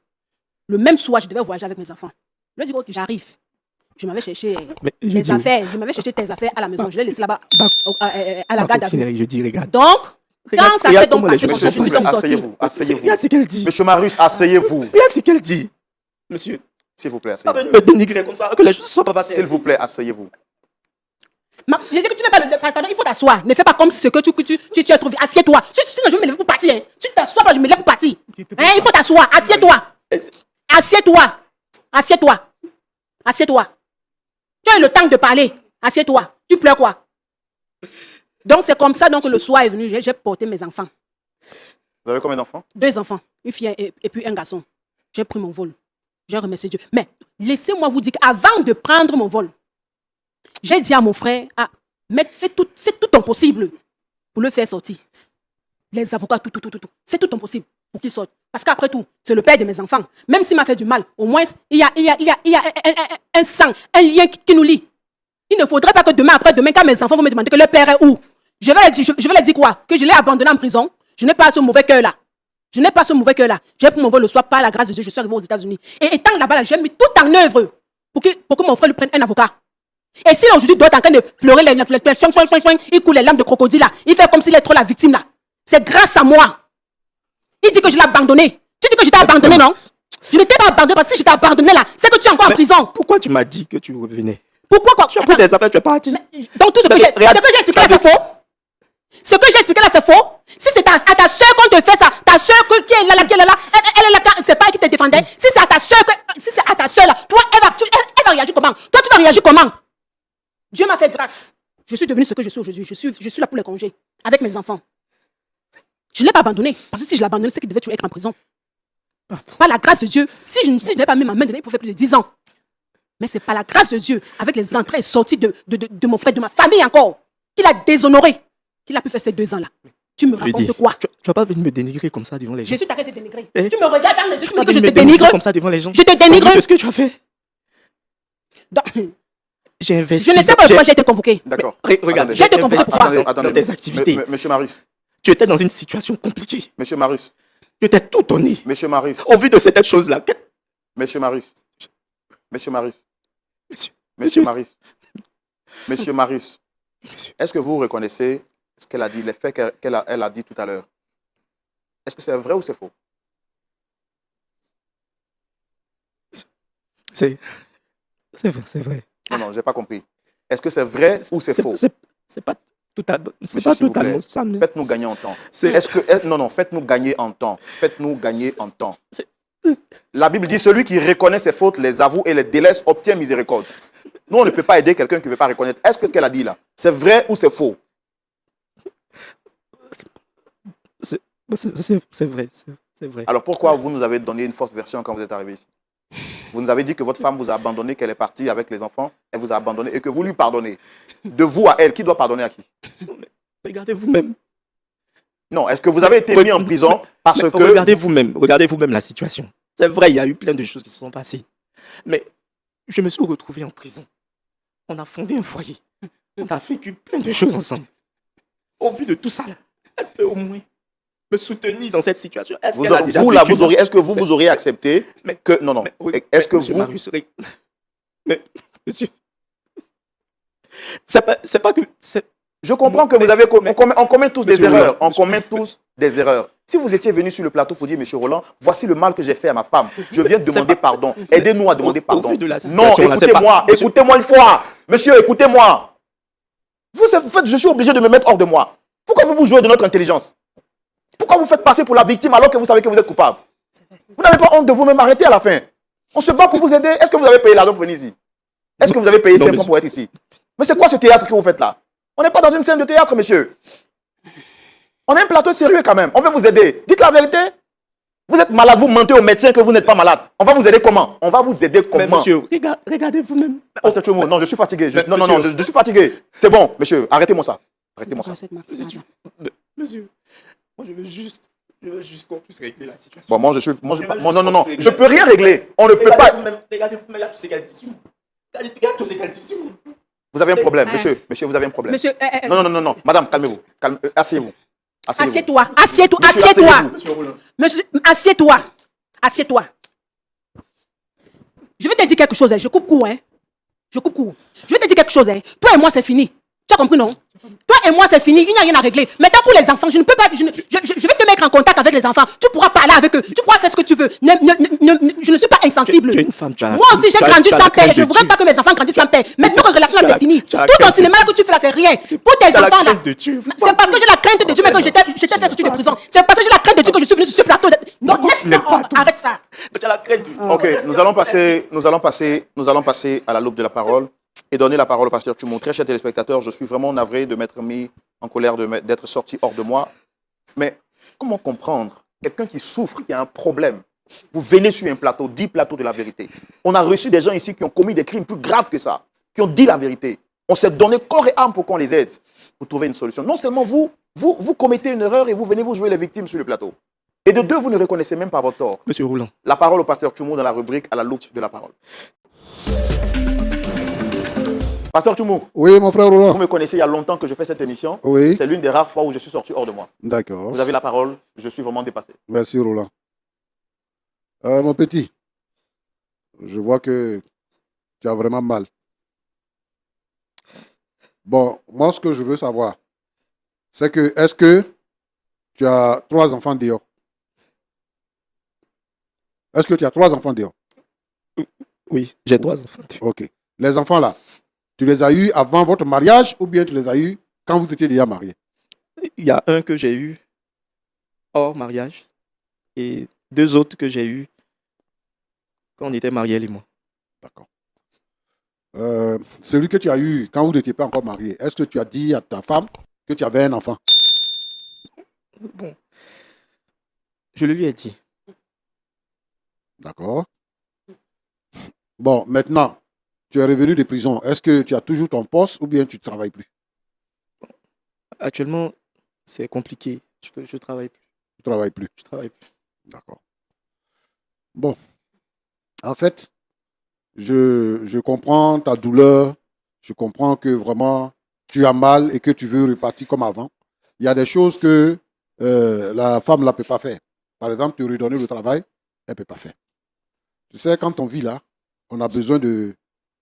Le même soir, je devais voyager avec mes enfants. Je lui ai dit, ok, j'arrive. Je m'avais cherché mes affaires. Je m'avais cherché tes affaires à la maison. Je l'ai laissé là-bas à la garde à vue. Je dis, regarde. Donc, quand ça s'est donc passé, Monsieur, je suis sortie. asseyez-vous. Asseyez-vous. Regarde ce qu'elle dit. Monsieur Marius, asseyez-vous. Regarde ce qu'elle dit. Monsieur, S'il vous plaît, pas asseyez-vous. venir me dénigrer comme ça, que les choses ne soient pas passées. S'il vous plaît, asseyez-vous. J'ai dit que tu n'es pas le... Pardon, il faut t'asseoir. Ne fais pas comme ce que tu as trouvé. Assieds-toi. Si je vais me lever pour partir. Hein. Si tu t'assois pas, je me lève pour partir. Hein, il faut t'asseoir. Assieds-toi. Assieds-toi. Assieds-toi. Assieds-toi. Tu as eu le temps de parler. Assieds-toi. Tu pleures quoi? Donc, c'est comme ça donc, que le soir est venu. J'ai porté mes enfants. Vous avez combien d'enfants? 2 enfants. Une fille et puis un garçon. J'ai pris mon vol. J'ai remercié Dieu. Mais laissez-moi vous dire qu'avant de prendre mon vol, j'ai dit à mon frère, fais tout ton possible pour le faire sortir. Les avocats, tout. Fais tout ton possible pour qu'il sorte. Parce qu'après tout, c'est le père de mes enfants. Même s'il m'a fait du mal, au moins, il y a un sang, un lien qui nous lie. Il ne faudrait pas que demain, après-demain, quand mes enfants vont me demander que leur père est où, je vais leur dire quoi? Que je l'ai abandonné en prison. Je n'ai pas ce mauvais cœur-là. J'ai pris mon vol le soir, par la grâce de Dieu, je suis arrivé aux États-Unis. Et étant là-bas, là, j'ai mis tout en œuvre pour que mon frère lui prenne un avocat. Et si aujourd'hui doit être en train de pleurer, il coule les larmes de crocodile là, il fait comme s'il est trop la victime là. C'est grâce à moi. Il dit que je l'ai abandonné. Tu dis que je t'ai abandonné, non? Je ne t'ai pas abandonné parce que si je t'ai abandonné là, c'est que tu es encore en prison. Pourquoi tu m'as dit que tu revenais? Pourquoi quoi? Tu as pris tes affaires, tu es parti. Donc tout ce que j'ai expliqué là, c'est faux. Ce que j'ai expliqué là, c'est faux. Si c'est à ta soeur qu'on te fait ça, ta soeur qui est là, elle est là, c'est pas elle qui te défendait. Si c'est à ta soeur là, toi, elle va réagir comment? Toi, tu vas réagir comment? Dieu m'a fait grâce. Je suis devenue ce que je suis aujourd'hui. Je suis là pour les congés, avec mes enfants. Je ne l'ai pas abandonné. Parce que si je l'abandonnais, c'est qu'il devait toujours être en prison. Par la grâce de Dieu, si je n'avais pas mis ma main dedans, il pouvait faire plus de 10 ans. Mais c'est par la grâce de Dieu, avec les entrées et sorties de mon frère, de ma famille encore, qu'il a déshonoré, qu'il a pu faire ces 2 ans-là. Tu me racontes quoi? Tu vas pas venir me dénigrer comme ça devant les gens. Jésus t'arrête de dénigrer. Tu me regardes dans les yeux, tu me dis que je je te dénigre. Comme ça devant les gens. Je te dénigre. Qu'est-ce que tu as fait? J'ai investi. Je ne sais pas pourquoi j'ai été convoqué. D'accord. Regarde, j'ai été convoqué Attendez. tes activités. Monsieur Marius. Tu étais dans une situation compliquée. Monsieur Marius. Tu étais tout donné. Monsieur Marius. Au vu de cette chose-là. Monsieur Marius. Monsieur Marius. Monsieur. Monsieur Marius. Monsieur Marius. Est-ce que vous reconnaissez ce qu'elle a dit, les faits qu'elle a dit tout à l'heure? Est-ce que c'est vrai ou c'est faux? C'est vrai, c'est vrai. Non, j'ai pas compris. Est-ce que c'est vrai ou c'est faux? C'est pas totalement. Monsieur, s'il vous plaît, faites-nous gagner en temps. Non, faites-nous gagner en temps. Faites-nous gagner en temps. La Bible dit celui qui reconnaît ses fautes, les avoue et les délaisse, obtient miséricorde. Nous, on ne peut pas aider quelqu'un qui ne veut pas reconnaître. Est-ce que ce qu'elle a dit là, c'est vrai ou c'est faux? C'est vrai, c'est vrai. Alors pourquoi vous nous avez donné une fausse version quand vous êtes arrivé ici? Vous nous avez dit que votre femme vous a abandonné, qu'elle est partie avec les enfants, elle vous a abandonné et que vous lui pardonnez. De vous à elle, qui doit pardonner à qui? Regardez vous-même. Non, est-ce que vous avez été mis en prison parce que... Regardez vous-même la situation. C'est vrai, il y a eu plein de choses qui se sont passées. Mais je me suis retrouvé en prison. On a fondé un foyer. On a vécu plein de choses ensemble. Au vu de tout ça, là, elle peut au moins me soutenir dans cette situation. Est-ce que vous auriez accepté que... Non, est-ce que vous... Marius, mais, monsieur... C'est pas que... Je comprends que vous avez... On commet tous des erreurs. On commet tous des erreurs. Si vous étiez venu sur le plateau pour dire, monsieur Roland, voici le mal que j'ai fait à ma femme. Je viens de demander pardon. Aidez-nous à demander pardon. Non, écoutez-moi une fois. Monsieur, écoutez-moi. Je suis obligé de me mettre hors de moi. Pourquoi vous jouez de notre intelligence? Pourquoi vous faites passer pour la victime alors que vous savez que vous êtes coupable? Vous n'avez pas honte de vous-même arrêter à la fin. On se bat pour vous aider. Est-ce que vous avez payé l'argent pour venir ici? Est-ce que vous avez payé 5 francs pour être ici? Mais c'est quoi ce théâtre que vous faites là? On n'est pas dans une scène de théâtre, monsieur. On a un plateau sérieux quand même. On veut vous aider. Dites la vérité. Vous êtes malade, vous mentez au médecin que vous n'êtes pas malade. On va vous aider comment? On va vous aider comment? Mais monsieur, regardez vous-même. Non, je suis fatigué. Je suis fatigué. C'est bon, monsieur, arrêtez-moi ça. Arrêtez-moi ça. Monsieur, moi je veux juste qu'on puisse régler la situation. Bon, non, je peux rien régler. On ne peut pas. Regardez vous-même, il y a tous ces calcium. Vous avez un problème, monsieur, vous avez un problème. Monsieur, non, madame, calmez-vous. Asseyez-vous. Assieds-toi. Monsieur, assieds-toi. Je vais te dire quelque chose, je coupe court, Je vais te dire quelque chose, Toi et moi, c'est fini. Tu as compris, non? Toi et moi, c'est fini. Il n'y a rien à régler. Maintenant, pour les enfants, je ne peux pas. Je vais te mettre en contact avec les enfants. Tu pourras parler avec eux. Tu pourras faire ce que tu veux. Je ne suis pas insensible. Tu es une femme, moi aussi, j'ai grandi sans père. Je ne voudrais pas que mes enfants grandissent sans père. Maintenant, notre relation, c'est fini. Tout ton cinéma que tu fais là, c'est rien. Pour tes enfants, là. C'est parce que j'ai la crainte de Dieu, mais que j'étais fait sortir de prison. C'est parce que j'ai la crainte de Dieu que je suis venu sur ce plateau. Non, laisse-moi. Arrête ça. Ok, nous allons passer à la loupe de la parole. Et donner la parole au pasteur Tumon. Très chers téléspectateurs, je suis vraiment navré de m'être mis en colère, d'être sorti hors de moi. Mais comment comprendre quelqu'un qui souffre, qui a un problème? Vous venez sur un plateau, 10 plateaux de la vérité. On a reçu des gens ici qui ont commis des crimes plus graves que ça, qui ont dit la vérité. On s'est donné corps et âme pour qu'on les aide. Vous trouvez une solution. Non seulement vous commettez une erreur et vous venez vous jouer les victimes sur le plateau. Et de deux, vous ne reconnaissez même pas votre tort. Monsieur Roland. La parole au pasteur Tumon dans la rubrique à la loupe de la parole. Pasteur Tumou. Oui, mon frère Roland. Vous me connaissez, il y a longtemps que je fais cette émission. Oui. C'est l'une des rares fois où je suis sorti hors de moi. D'accord. Vous avez la parole, je suis vraiment dépassé. Merci Roland. Mon petit, je vois que tu as vraiment mal. Bon, moi ce que je veux savoir, c'est que, est-ce que tu as 3 enfants dehors? Est-ce que tu as 3 enfants dehors? Oui, j'ai 3 enfants. Ok. Les enfants là, tu les as eus avant votre mariage ou bien tu les as eus quand vous étiez déjà mariés? Il y a un que j'ai eu hors mariage et 2 autres que j'ai eu quand on était mariés, elle et moi. D'accord. Celui que tu as eu quand vous n'étiez pas encore mariés, est-ce que tu as dit à ta femme que tu avais un enfant? Bon, je le lui ai dit. D'accord. Bon, maintenant, tu es revenu de prison. Est-ce que tu as toujours ton poste ou bien tu ne travailles plus? Actuellement, c'est compliqué. Je ne travaille plus. Tu ne travailles plus? Je travaille plus. D'accord. Bon. En fait, je comprends ta douleur. Je comprends que vraiment, tu as mal et que tu veux repartir comme avant. Il y a des choses que la femme ne peut pas faire. Par exemple, te redonner le travail, elle ne peut pas faire. Tu sais, quand on vit là, on a besoin de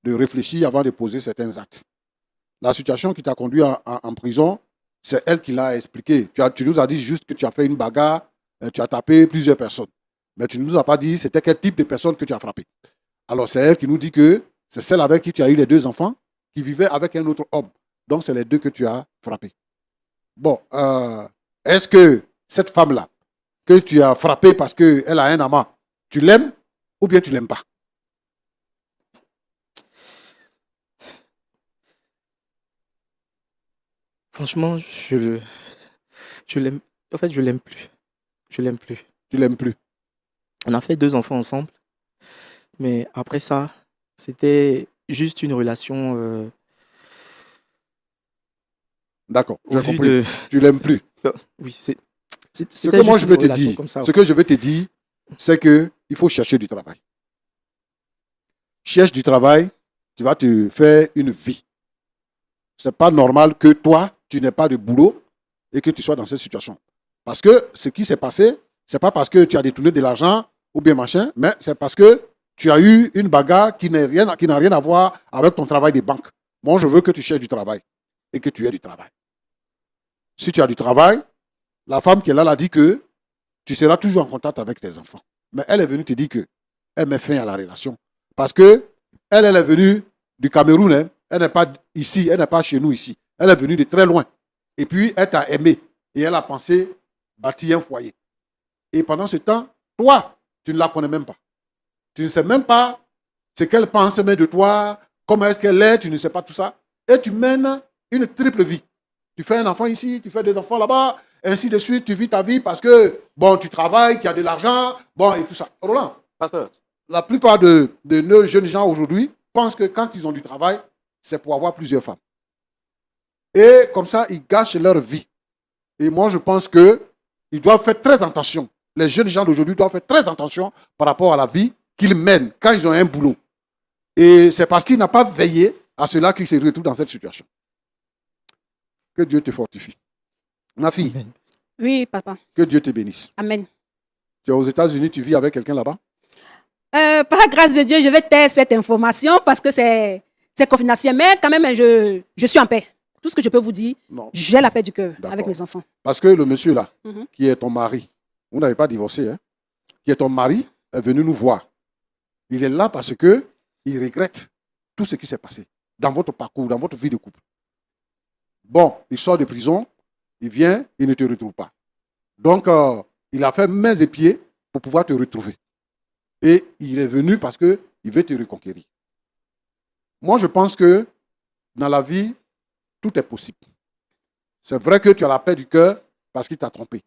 réfléchir avant de poser certains actes. La situation qui t'a conduit en prison, c'est elle qui l'a expliqué. Tu nous as dit juste que tu as fait une bagarre, tu as tapé plusieurs personnes. Mais tu ne nous as pas dit c'était quel type de personne que tu as frappé. Alors c'est elle qui nous dit que c'est celle avec qui tu as eu les 2 enfants qui vivait avec un autre homme. Donc c'est les 2 que tu as frappés. Bon, est-ce que cette femme-là, que tu as frappée parce qu'elle a un amant, Tu l'aimes ou bien tu l'aimes pas? Franchement, je l'aime. En fait, je l'aime plus. Je l'aime plus. Tu l'aimes plus. On a fait 2 enfants ensemble, mais après ça, c'était juste une relation D'accord, au j'ai vu compris. de. Tu l'aimes plus. Oui, Ce c'était que moi juste je une veux te relation dire, comme ça. ce que je veux te dire, c'est que il faut chercher du travail. Cherche du travail, tu vas te faire une vie. C'est pas normal que toi, tu n'aies pas de boulot et que tu sois dans cette situation. Parce que ce qui s'est passé, c'est pas parce que tu as détourné de l'argent ou bien machin, mais c'est parce que tu as eu une bagarre qui n'a rien à voir avec ton travail de banque. Moi, je veux que tu cherches du travail et que tu aies du travail. Si tu as du travail, la femme qui est là, elle a dit que tu seras toujours en contact avec tes enfants. Mais elle est venue te dire que elle met fin à la relation. Parce que elle est venue du Cameroun, hein. Elle n'est pas ici, elle n'est pas chez nous ici. Elle est venue de très loin. Et puis, elle t'a aimé. Et elle a pensé bâtir un foyer. Et pendant ce temps, toi, tu ne la connais même pas. Tu ne sais même pas ce qu'elle pense même de toi, comment est-ce qu'elle est, tu ne sais pas tout ça. Et tu mènes une triple vie. Tu fais un enfant ici, tu fais 2 enfants là-bas, ainsi de suite, tu vis ta vie parce que, bon, tu travailles, tu as de l'argent, bon, et tout ça. Roland, Pasteur, la plupart de nos jeunes gens aujourd'hui pensent que quand ils ont du travail, c'est pour avoir plusieurs femmes. Et comme ça, ils gâchent leur vie. Et moi, je pense qu'ils doivent faire très attention. Les jeunes gens d'aujourd'hui doivent faire très attention par rapport à la vie qu'ils mènent quand ils ont un boulot. Et c'est parce qu'ils n'ont pas veillé à cela qu'ils se retrouvent dans cette situation. Que Dieu te fortifie. Ma fille, Amen. Oui, papa. que Dieu te bénisse. Amen. Tu es aux États-Unis, tu vis avec quelqu'un là-bas? Par la grâce de Dieu, je vais taire cette information parce que c'est confidentiel. Mais quand même, je suis en paix. Tout ce que je peux vous dire, Non. j'ai la paix du cœur D'accord. avec mes enfants. Parce que le monsieur là, Mhm. qui est ton mari, vous n'avez pas divorcé, hein, qui est ton mari, est venu nous voir. Il est là parce que il regrette tout ce qui s'est passé dans votre parcours, dans votre vie de couple. Bon, il sort de prison, il vient, il ne te retrouve pas. Donc, il a fait mains et pieds pour pouvoir te retrouver. Et il est venu parce qu'il veut te reconquérir. Moi, je pense que dans la vie, tout est possible. C'est vrai que tu as la paix du cœur parce qu'il t'a trompé.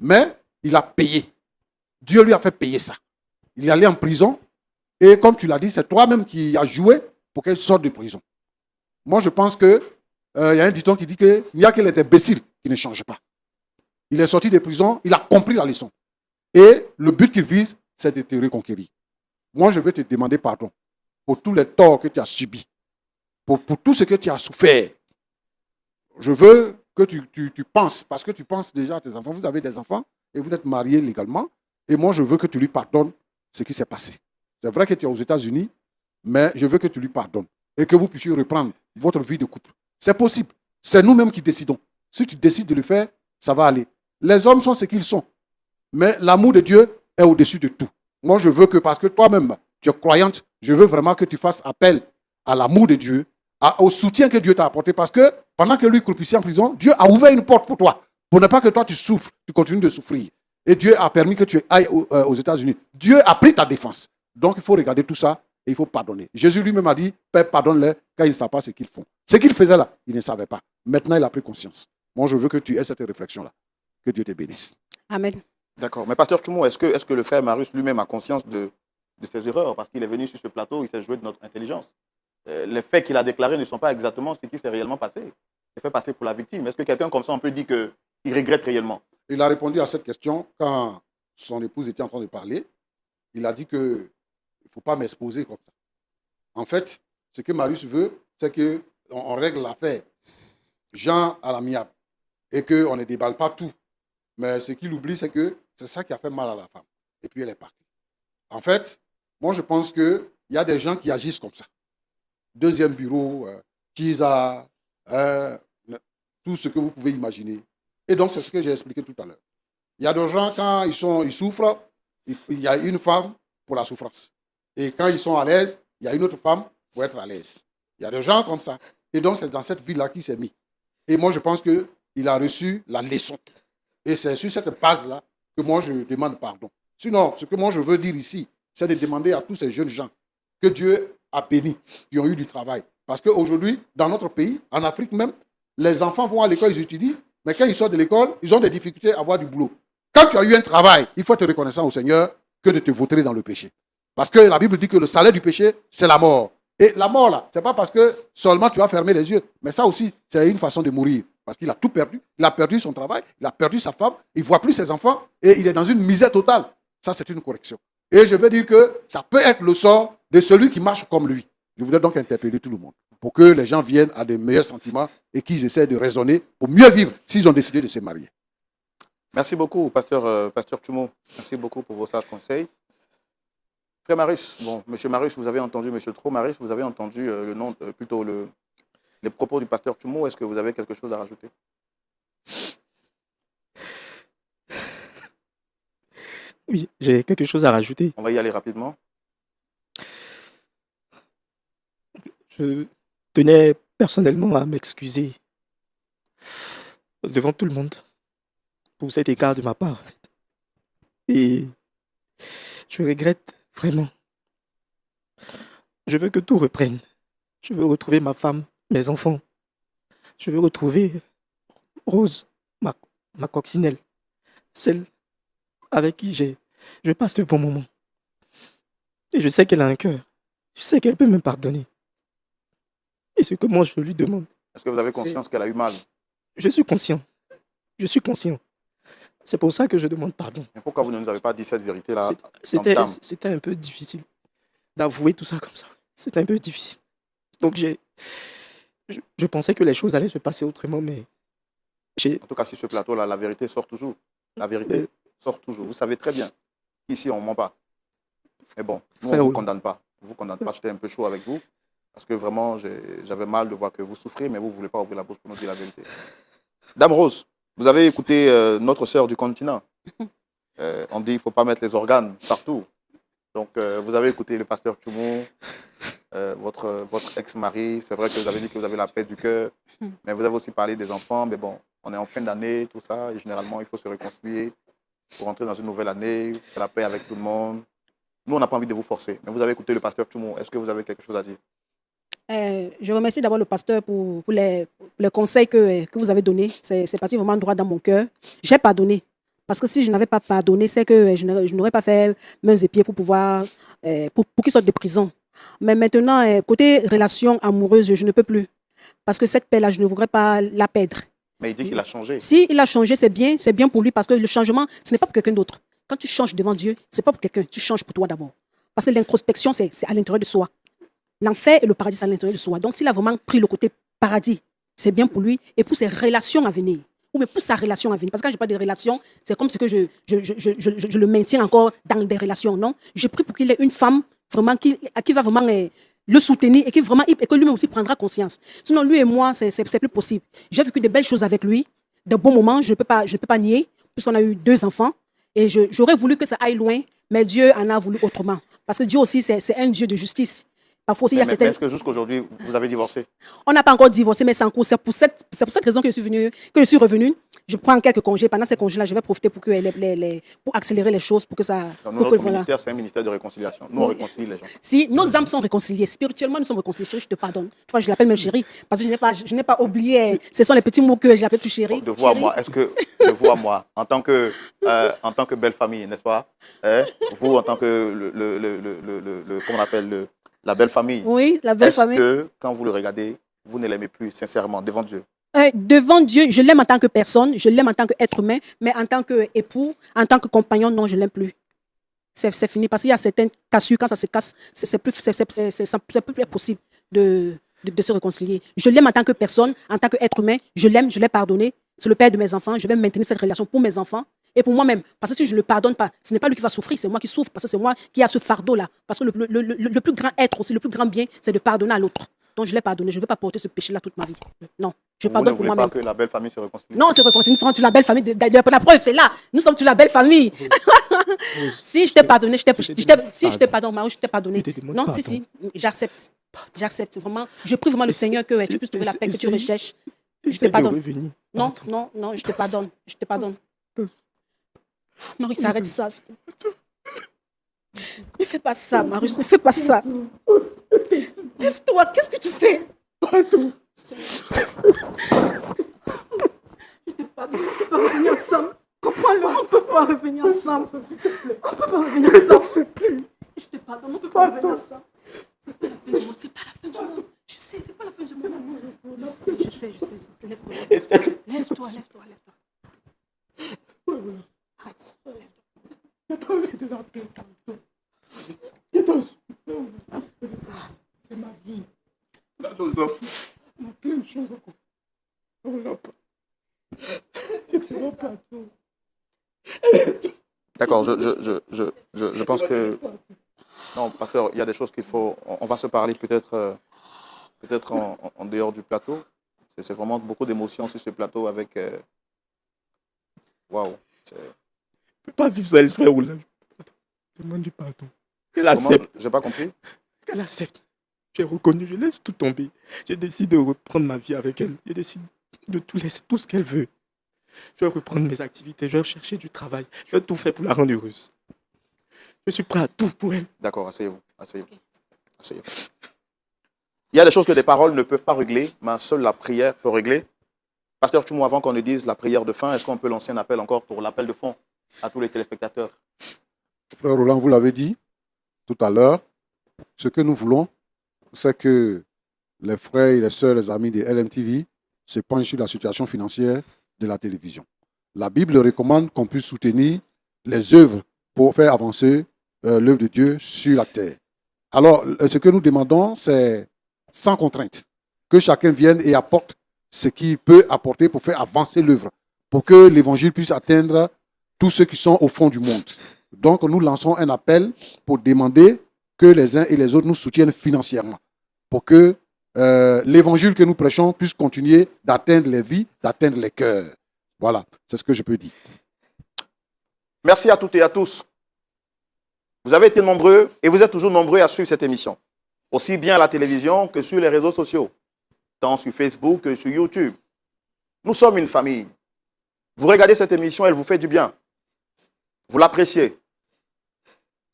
Mais il a payé. Dieu lui a fait payer ça. Il est allé en prison. Et comme tu l'as dit, c'est toi-même qui as joué pour qu'elle sorte de prison. Moi, je pense que y a un dicton qui dit qu'il n'y a que les imbéciles qui ne changent pas. Il est sorti de prison, il a compris la leçon. Et le but qu'il vise, c'est de te reconquérir. Moi, je vais te demander pardon pour tous les torts que tu as subis, pour tout ce que tu as souffert. Je veux que tu penses, parce que tu penses déjà à tes enfants. Vous avez des enfants et vous êtes mariés légalement. Et moi, je veux que tu lui pardonnes ce qui s'est passé. C'est vrai que tu es aux États-Unis, mais je veux que tu lui pardonnes et que vous puissiez reprendre votre vie de couple. C'est possible. C'est nous-mêmes qui décidons. Si tu décides de le faire, ça va aller. Les hommes sont ce qu'ils sont. Mais l'amour de Dieu est au-dessus de tout. Moi, je veux que, parce que toi-même, tu es croyante, je veux vraiment que tu fasses appel à l'amour de Dieu, au soutien que Dieu t'a apporté. Parce que pendant que lui croupissait en prison, Dieu a ouvert une porte pour toi. Pour ne pas que toi, tu souffres, tu continues de souffrir. Et Dieu a permis que tu ailles aux États-Unis. Dieu a pris ta défense. Donc, il faut regarder tout ça et il faut pardonner. Jésus lui-même a dit, Père, pardonne-les, car ils ne savent pas ce qu'ils font. Ce qu'ils faisaient là, ils ne savaient pas. Maintenant, il a pris conscience. Moi, je veux que tu aies cette réflexion-là. Que Dieu te bénisse. Amen. d'accord. Mais pasteur Choumo, est-ce que le frère Marius lui-même a conscience de ses erreurs? Parce qu'il est venu sur ce plateau, il s'est joué de notre intelligence. Les faits qu'il a déclarés ne sont pas exactement ce qui s'est réellement passé. Il s'est fait passer pour la victime. Est-ce que quelqu'un comme ça, on peut dire qu'il regrette réellement? Il a répondu à cette question quand son épouse était en train de parler. Il a dit qu'il ne faut pas m'exposer comme ça. En fait, ce que Marius veut, c'est qu'on règle l'affaire Jean à l'amiable et qu'on ne déballe pas tout. Mais ce qu'il oublie, c'est que c'est ça qui a fait mal à la femme. Et puis elle est partie. En fait, moi je pense qu'il y a des gens qui agissent comme ça. Deuxième bureau, Kisa, tout ce que vous pouvez imaginer. Et donc c'est ce que j'ai expliqué tout à l'heure. Il y a des gens, quand ils souffrent, il y a une femme pour la souffrance. Et quand ils sont à l'aise, il y a une autre femme pour être à l'aise. Il y a des gens comme ça. Et donc c'est dans cette vie-là qu'il s'est mis. Et moi je pense qu'il a reçu la leçon. Et c'est sur cette base-là que moi je demande pardon. Sinon, ce que moi je veux dire ici, c'est de demander à tous ces jeunes gens que Dieu a bénis, qui ont eu du travail. Parce qu'aujourd'hui, dans notre pays, en Afrique même, les enfants vont à l'école, ils étudient, mais quand ils sortent de l'école, ils ont des difficultés à avoir du boulot. Quand tu as eu un travail, il faut être reconnaissant au Seigneur que de te vautrer dans le péché. Parce que la Bible dit que le salaire du péché, c'est la mort. Et la mort, là, ce n'est pas parce que seulement tu as fermé les yeux, mais ça aussi, c'est une façon de mourir. Parce qu'il a tout perdu. Il a perdu son travail, il a perdu sa femme, il ne voit plus ses enfants et il est dans une misère totale. Ça, c'est une correction. Et je veux dire que ça peut être le sort de celui qui marche comme lui. Je voudrais donc interpeller tout le monde pour que les gens viennent à de meilleurs sentiments et qu'ils essaient de raisonner pour mieux vivre s'ils ont décidé de se marier. Merci beaucoup, pasteur Tchoumo. Merci beaucoup pour vos sages conseils. Frère Marius, bon, monsieur Marius, vous avez entendu, monsieur Tro Marius, vous avez entendu les propos du pasteur Tchoumo. Est-ce que vous avez quelque chose à rajouter? Oui, j'ai quelque chose à rajouter. On va y aller rapidement. Je tenais personnellement à m'excuser devant tout le monde pour cet écart de ma part. Et je regrette vraiment. Je veux que tout reprenne. Je veux retrouver ma femme, mes enfants. Je veux retrouver Rose, ma coccinelle, celle avec qui je passe de bons moments. Et je sais qu'elle a un cœur. Je sais qu'elle peut me pardonner. Et ce que moi je lui demande. Est-ce que vous avez conscience qu'elle a eu mal? Je suis conscient. Je suis conscient. C'est pour ça que je demande pardon. Mais pourquoi vous ne nous avez pas dit cette vérité-là? C'était un peu difficile d'avouer tout ça comme ça. C'était un peu difficile. Donc je pensais que les choses allaient se passer autrement, mais en tout cas, sur ce plateau-là, la vérité sort toujours. La vérité sort toujours. Vous savez très bien qu'ici, on ne ment pas. Mais bon, nous, on ne vous condamne pas. On ne vous condamne pas. J'étais un peu chaud avec vous. Parce que vraiment, j'avais mal de voir que vous souffrez, mais vous ne voulez pas ouvrir la bouche pour nous dire la vérité. Dame Rose, vous avez écouté notre sœur du continent. On dit qu'il ne faut pas mettre les organes partout. Donc, vous avez écouté le pasteur Tchoumo, votre ex-mari. C'est vrai que vous avez dit que vous avez la paix du cœur. Mais vous avez aussi parlé des enfants. Mais bon, on est en fin d'année, tout ça. Et généralement, il faut se réconcilier pour rentrer dans une nouvelle année, faire la paix avec tout le monde. Nous, on n'a pas envie de vous forcer. Mais vous avez écouté le pasteur Tchoumo. Est-ce que vous avez quelque chose à dire? Je remercie d'abord le pasteur pour les conseils que vous avez donnés. C'est parti vraiment droit dans mon cœur. J'ai pardonné. Parce que si je n'avais pas pardonné, c'est que je n'aurais pas fait mains et pieds pour pouvoir, pour qu'il sorte de prison. Mais maintenant, côté relation amoureuse, je ne peux plus. Parce que cette paix-là, je ne voudrais pas la perdre. Mais il dit qu'il a changé. Si il a changé, c'est bien pour lui parce que le changement, ce n'est pas pour quelqu'un d'autre. Quand tu changes devant Dieu, ce n'est pas pour quelqu'un, tu changes pour toi d'abord. Parce que l'introspection, c'est à l'intérieur de soi. L'enfer et le paradis, c'est à l'intérieur de soi. Donc, s'il a vraiment pris le côté paradis, c'est bien pour lui et pour ses relations à venir. Ou mais pour sa relation à venir. Parce que quand je parle de relations, c'est comme si que je le maintiens encore dans des relations. Non, je prie pour qu'il ait une femme vraiment qui va vraiment le soutenir et que lui-même aussi prendra conscience. Sinon, lui et moi, c'est plus possible. J'ai vécu de belles choses avec lui, de bons moments, je ne peux pas nier, puisqu'on a eu 2 enfants. Et j'aurais voulu que ça aille loin, mais Dieu en a voulu autrement. Parce que Dieu aussi, c'est un Dieu de justice. Parfois aussi, mais est-ce que jusqu'aujourd'hui, vous avez divorcé? On n'a pas encore divorcé, mais c'est en cours. C'est pour cette raison que je suis revenue. Je prends quelques congés. Pendant ces congés-là, je vais profiter pour accélérer les choses, pour que ça... Donc, notre ministère, c'est un ministère de réconciliation. Nous, on réconcilie les gens. Si nos âmes sont réconciliées, spirituellement, nous sommes réconciliés. Chérie, je te pardonne. Tu vois, je l'appelle même chérie, parce que je n'ai pas oublié. Ce sont les petits mots que je l'appelle tout chérie. De vous à moi, est-ce que de vous à moi, en tant que belle famille, n'est-ce pas? Vous, en tant que comment on appelle la belle famille. Oui, la belle famille. Est-ce que, quand vous le regardez, vous ne l'aimez plus sincèrement devant Dieu? Devant Dieu, je l'aime en tant que personne, je l'aime en tant qu'être humain, mais en tant qu'époux, en tant que compagnon, non, je ne l'aime plus. C'est fini, parce qu'il y a certaines cassures, quand ça se casse, c'est plus possible de se réconcilier. Je l'aime en tant que personne, en tant qu'être humain, je l'aime, je l'ai pardonné. C'est le père de mes enfants, je vais maintenir cette relation pour mes enfants et pour moi-même. Parce que si je ne le pardonne pas, ce n'est pas lui qui va souffrir, c'est moi qui souffre, parce que c'est moi qui a ce fardeau-là. Parce que le plus grand être aussi, le plus grand bien, c'est de pardonner à l'autre. Donc je l'ai pardonné, je ne veux pas porter ce péché-là toute ma vie. Non, je pardonne pour moi-même. Vous ne voulez pas que la belle famille se réconcilie? Non, c'est réconcilié, nous sommes toute la belle famille. D'ailleurs, la preuve, c'est là. Nous sommes toute la belle famille. Si je t'ai pardonné, je t'ai pardonné. Non, si, j'accepte. J'accepte vraiment. Je prie vraiment le Seigneur que tu puisses trouver la paix que tu recherches. Je te pardonne. Non, je te pardonne. Je te pardonne. Marie, s'arrête ça. fais pas ça, Marius, ne fais pas ça. Lève-toi, qu'est-ce que tu fais? Pardon. Je te pardonne, on ne peut pas revenir ensemble. Comprends-le, on ne peut pas revenir ensemble. On ne peut pas revenir ensemble. Je te pardonne, on ne peut pas revenir ensemble. C'est pas la fin du monde, c'est pas la fin du monde. Je sais, c'est pas la fin du monde. Je sais. Lève-toi. Lève-toi. Arrête. J'ai pas envie de l'appeler tantôt. Attention. C'est ma vie. Là, nos enfants, on a plein de choses à comprendre. On n'a pas. Pardon. D'accord, je pense que... Non, pasteur, il y a des choses qu'il faut... On va se parler peut-être en dehors du plateau. C'est vraiment beaucoup d'émotions sur ce plateau avec... Waouh. Je ne peux pas vivre ça, frère Oula. Demande du pardon. Qu'elle accepte. J'ai pas compris. Qu'elle accepte. J'ai reconnu, je laisse tout tomber. J'ai décidé de reprendre ma vie avec elle. J'ai décidé de tout laisser, tout ce qu'elle veut. Je vais reprendre mes activités, je vais chercher du travail. Je vais tout faire pour la rendre heureuse. Je suis prêt à tout pour elle. D'accord, asseyez-vous. Il y a des choses que des paroles ne peuvent pas régler, mais seule la prière peut régler. Pasteur Tchoumou, avant qu'on ne dise la prière de fin, est-ce qu'on peut lancer un appel encore pour l'appel de fond à tous les téléspectateurs? Frère Roland, vous l'avez dit tout à l'heure, ce que nous voulons, c'est que les frères et les sœurs, les amis de LMTV se penchent sur la situation financière de la télévision. La Bible recommande qu'on puisse soutenir les œuvres pour faire avancer l'œuvre de Dieu sur la terre. Alors, ce que nous demandons, c'est sans contrainte, que chacun vienne et apporte ce qu'il peut apporter pour faire avancer l'œuvre, pour que l'évangile puisse atteindre tous ceux qui sont au fond du monde. Donc, nous lançons un appel pour demander que les uns et les autres nous soutiennent financièrement, pour que l'évangile que nous prêchons puisse continuer d'atteindre les vies, d'atteindre les cœurs. Voilà, c'est ce que je peux dire. Merci à toutes et à tous. Vous avez été nombreux et vous êtes toujours nombreux à suivre cette émission, aussi bien à la télévision que sur les réseaux sociaux, tant sur Facebook que sur YouTube. Nous sommes une famille. Vous regardez cette émission, elle vous fait du bien. Vous l'appréciez.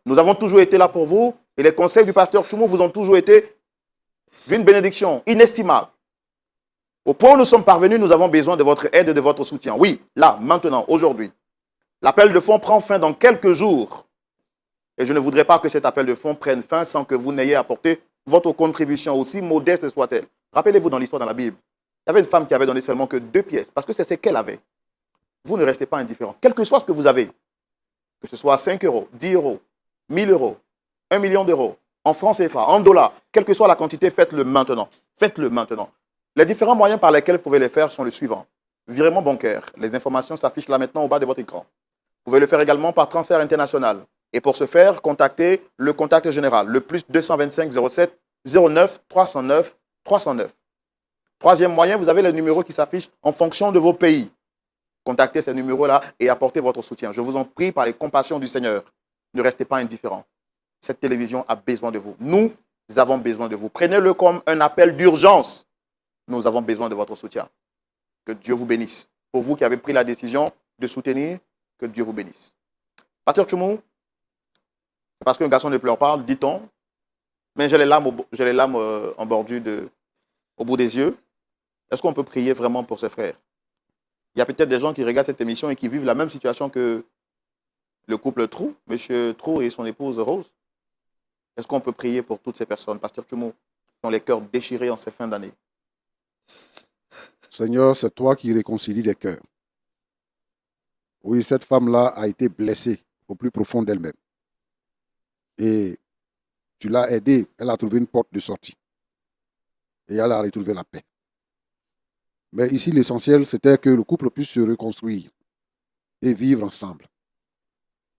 Nous avons toujours été là pour vous et les conseils du pasteur Tchoumou vous ont toujours été d'une bénédiction inestimable. Au point où nous sommes parvenus, nous avons besoin de votre aide et de votre soutien. Oui, là, maintenant, aujourd'hui. L'appel de fonds prend fin dans quelques jours. Et je ne voudrais pas que cet appel de fonds prenne fin sans que vous n'ayez apporté votre contribution, aussi modeste soit-elle. Rappelez-vous dans l'histoire dans la Bible, il y avait une femme qui avait donné seulement que 2 pièces, parce que c'est ce qu'elle avait. Vous ne restez pas indifférent. Quel que soit ce que vous avez, que ce soit 5 euros, 10 euros, 1000 euros, 1 million d'euros, en francs CFA, en dollars, quelle que soit la quantité, faites-le maintenant. Faites-le maintenant. Les différents moyens par lesquels vous pouvez les faire sont les suivants. Virement bancaire. Les informations s'affichent là maintenant au bas de votre écran. Vous pouvez le faire également par transfert international. Et pour ce faire, contactez le contact général, le plus 225 07 09 309 309. Troisième moyen, vous avez les numéros qui s'affichent en fonction de vos pays. Contactez ces numéros-là et apportez votre soutien. Je vous en prie par les compassions du Seigneur. Ne restez pas indifférents. Cette télévision a besoin de vous. Nous avons besoin de vous. Prenez-le comme un appel d'urgence. Nous avons besoin de votre soutien. Que Dieu vous bénisse. Pour vous qui avez pris la décision de soutenir, que Dieu vous bénisse. Pasteur Tchoumou, c'est parce qu'un garçon ne pleure pas, dit-on, mais j'ai les larmes en bordure au bout des yeux. Est-ce qu'on peut prier vraiment pour ses frères? Il y a peut-être des gens qui regardent cette émission et qui vivent la même situation que le couple Trou, M. Trou et son épouse Rose. Est-ce qu'on peut prier pour toutes ces personnes, Pasteur Tchoumou, qui ont les cœurs déchirés en ces fins d'année? Seigneur, c'est toi qui réconcilies les cœurs. Oui, cette femme-là a été blessée au plus profond d'elle-même. Et tu l'as aidée, elle a trouvé une porte de sortie. Et elle a retrouvé la paix. Mais ici, l'essentiel, c'était que le couple puisse se reconstruire et vivre ensemble.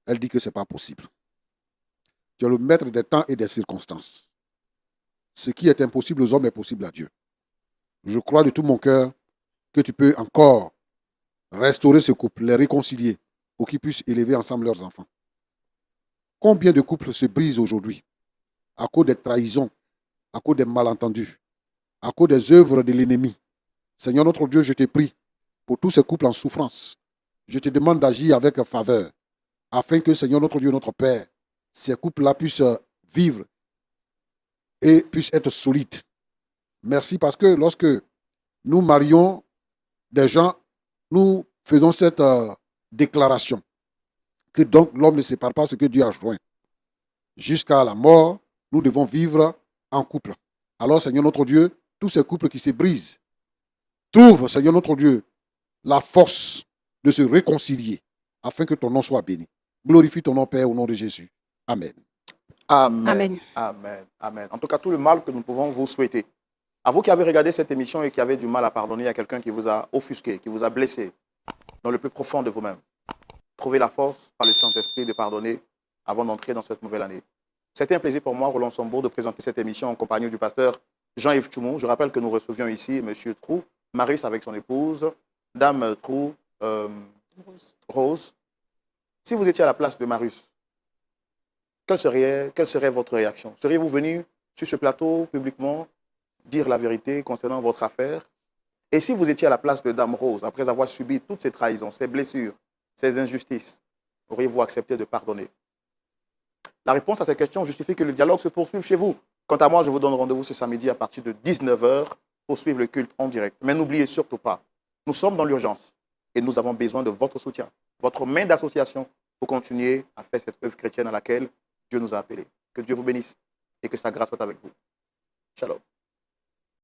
Elle dit que ce n'est pas possible. Tu es le maître des temps et des circonstances. Ce qui est impossible aux hommes est possible à Dieu. Je crois de tout mon cœur que tu peux encore restaurer ce couple, les réconcilier, pour qu'ils puissent élever ensemble leurs enfants. Combien de couples se brisent aujourd'hui à cause des trahisons, à cause des malentendus, à cause des œuvres de l'ennemi. Seigneur notre Dieu, je te prie pour tous ces couples en souffrance. Je te demande d'agir avec faveur, afin que, Seigneur notre Dieu, notre Père, ces couples-là puissent vivre et puissent être solides. Merci parce que lorsque nous marions des gens, nous faisons cette déclaration que donc l'homme ne sépare pas ce que Dieu a joint. Jusqu'à la mort, nous devons vivre en couple. Alors, Seigneur notre Dieu, tous ces couples qui se brisent, trouvent, Seigneur notre Dieu, la force de se réconcilier afin que ton nom soit béni. Glorifie ton nom, Père, au nom de Jésus. Amen. Amen. Amen. Amen. Amen. En tout cas, tout le mal que nous pouvons vous souhaiter. À vous qui avez regardé cette émission et qui avez du mal à pardonner à quelqu'un qui vous a offusqué, qui vous a blessé dans le plus profond de vous-même, trouvez la force par le Saint-Esprit de pardonner avant d'entrer dans cette nouvelle année. C'était un plaisir pour moi, Roland Sambo, de présenter cette émission en compagnie du pasteur Jean-Yves Tchoumou. Je rappelle que nous recevions ici M. Trou, Marius avec son épouse, Dame Trou, Rose. Si vous étiez à la place de Marius, quelle serait votre réaction? Seriez-vous venu sur ce plateau publiquement dire la vérité concernant votre affaire? Et si vous étiez à la place de Dame Rose, après avoir subi toutes ces trahisons, ces blessures, ces injustices, auriez-vous accepté de pardonner? La réponse à ces questions justifie que le dialogue se poursuive chez vous. Quant à moi, je vous donne rendez-vous ce samedi à partir de 19h pour suivre le culte en direct. Mais n'oubliez surtout pas, nous sommes dans l'urgence et nous avons besoin de votre soutien, votre main d'association pour continuer à faire cette œuvre chrétienne à laquelle Dieu nous a appelés. Que Dieu vous bénisse et que sa grâce soit avec vous. Shalom.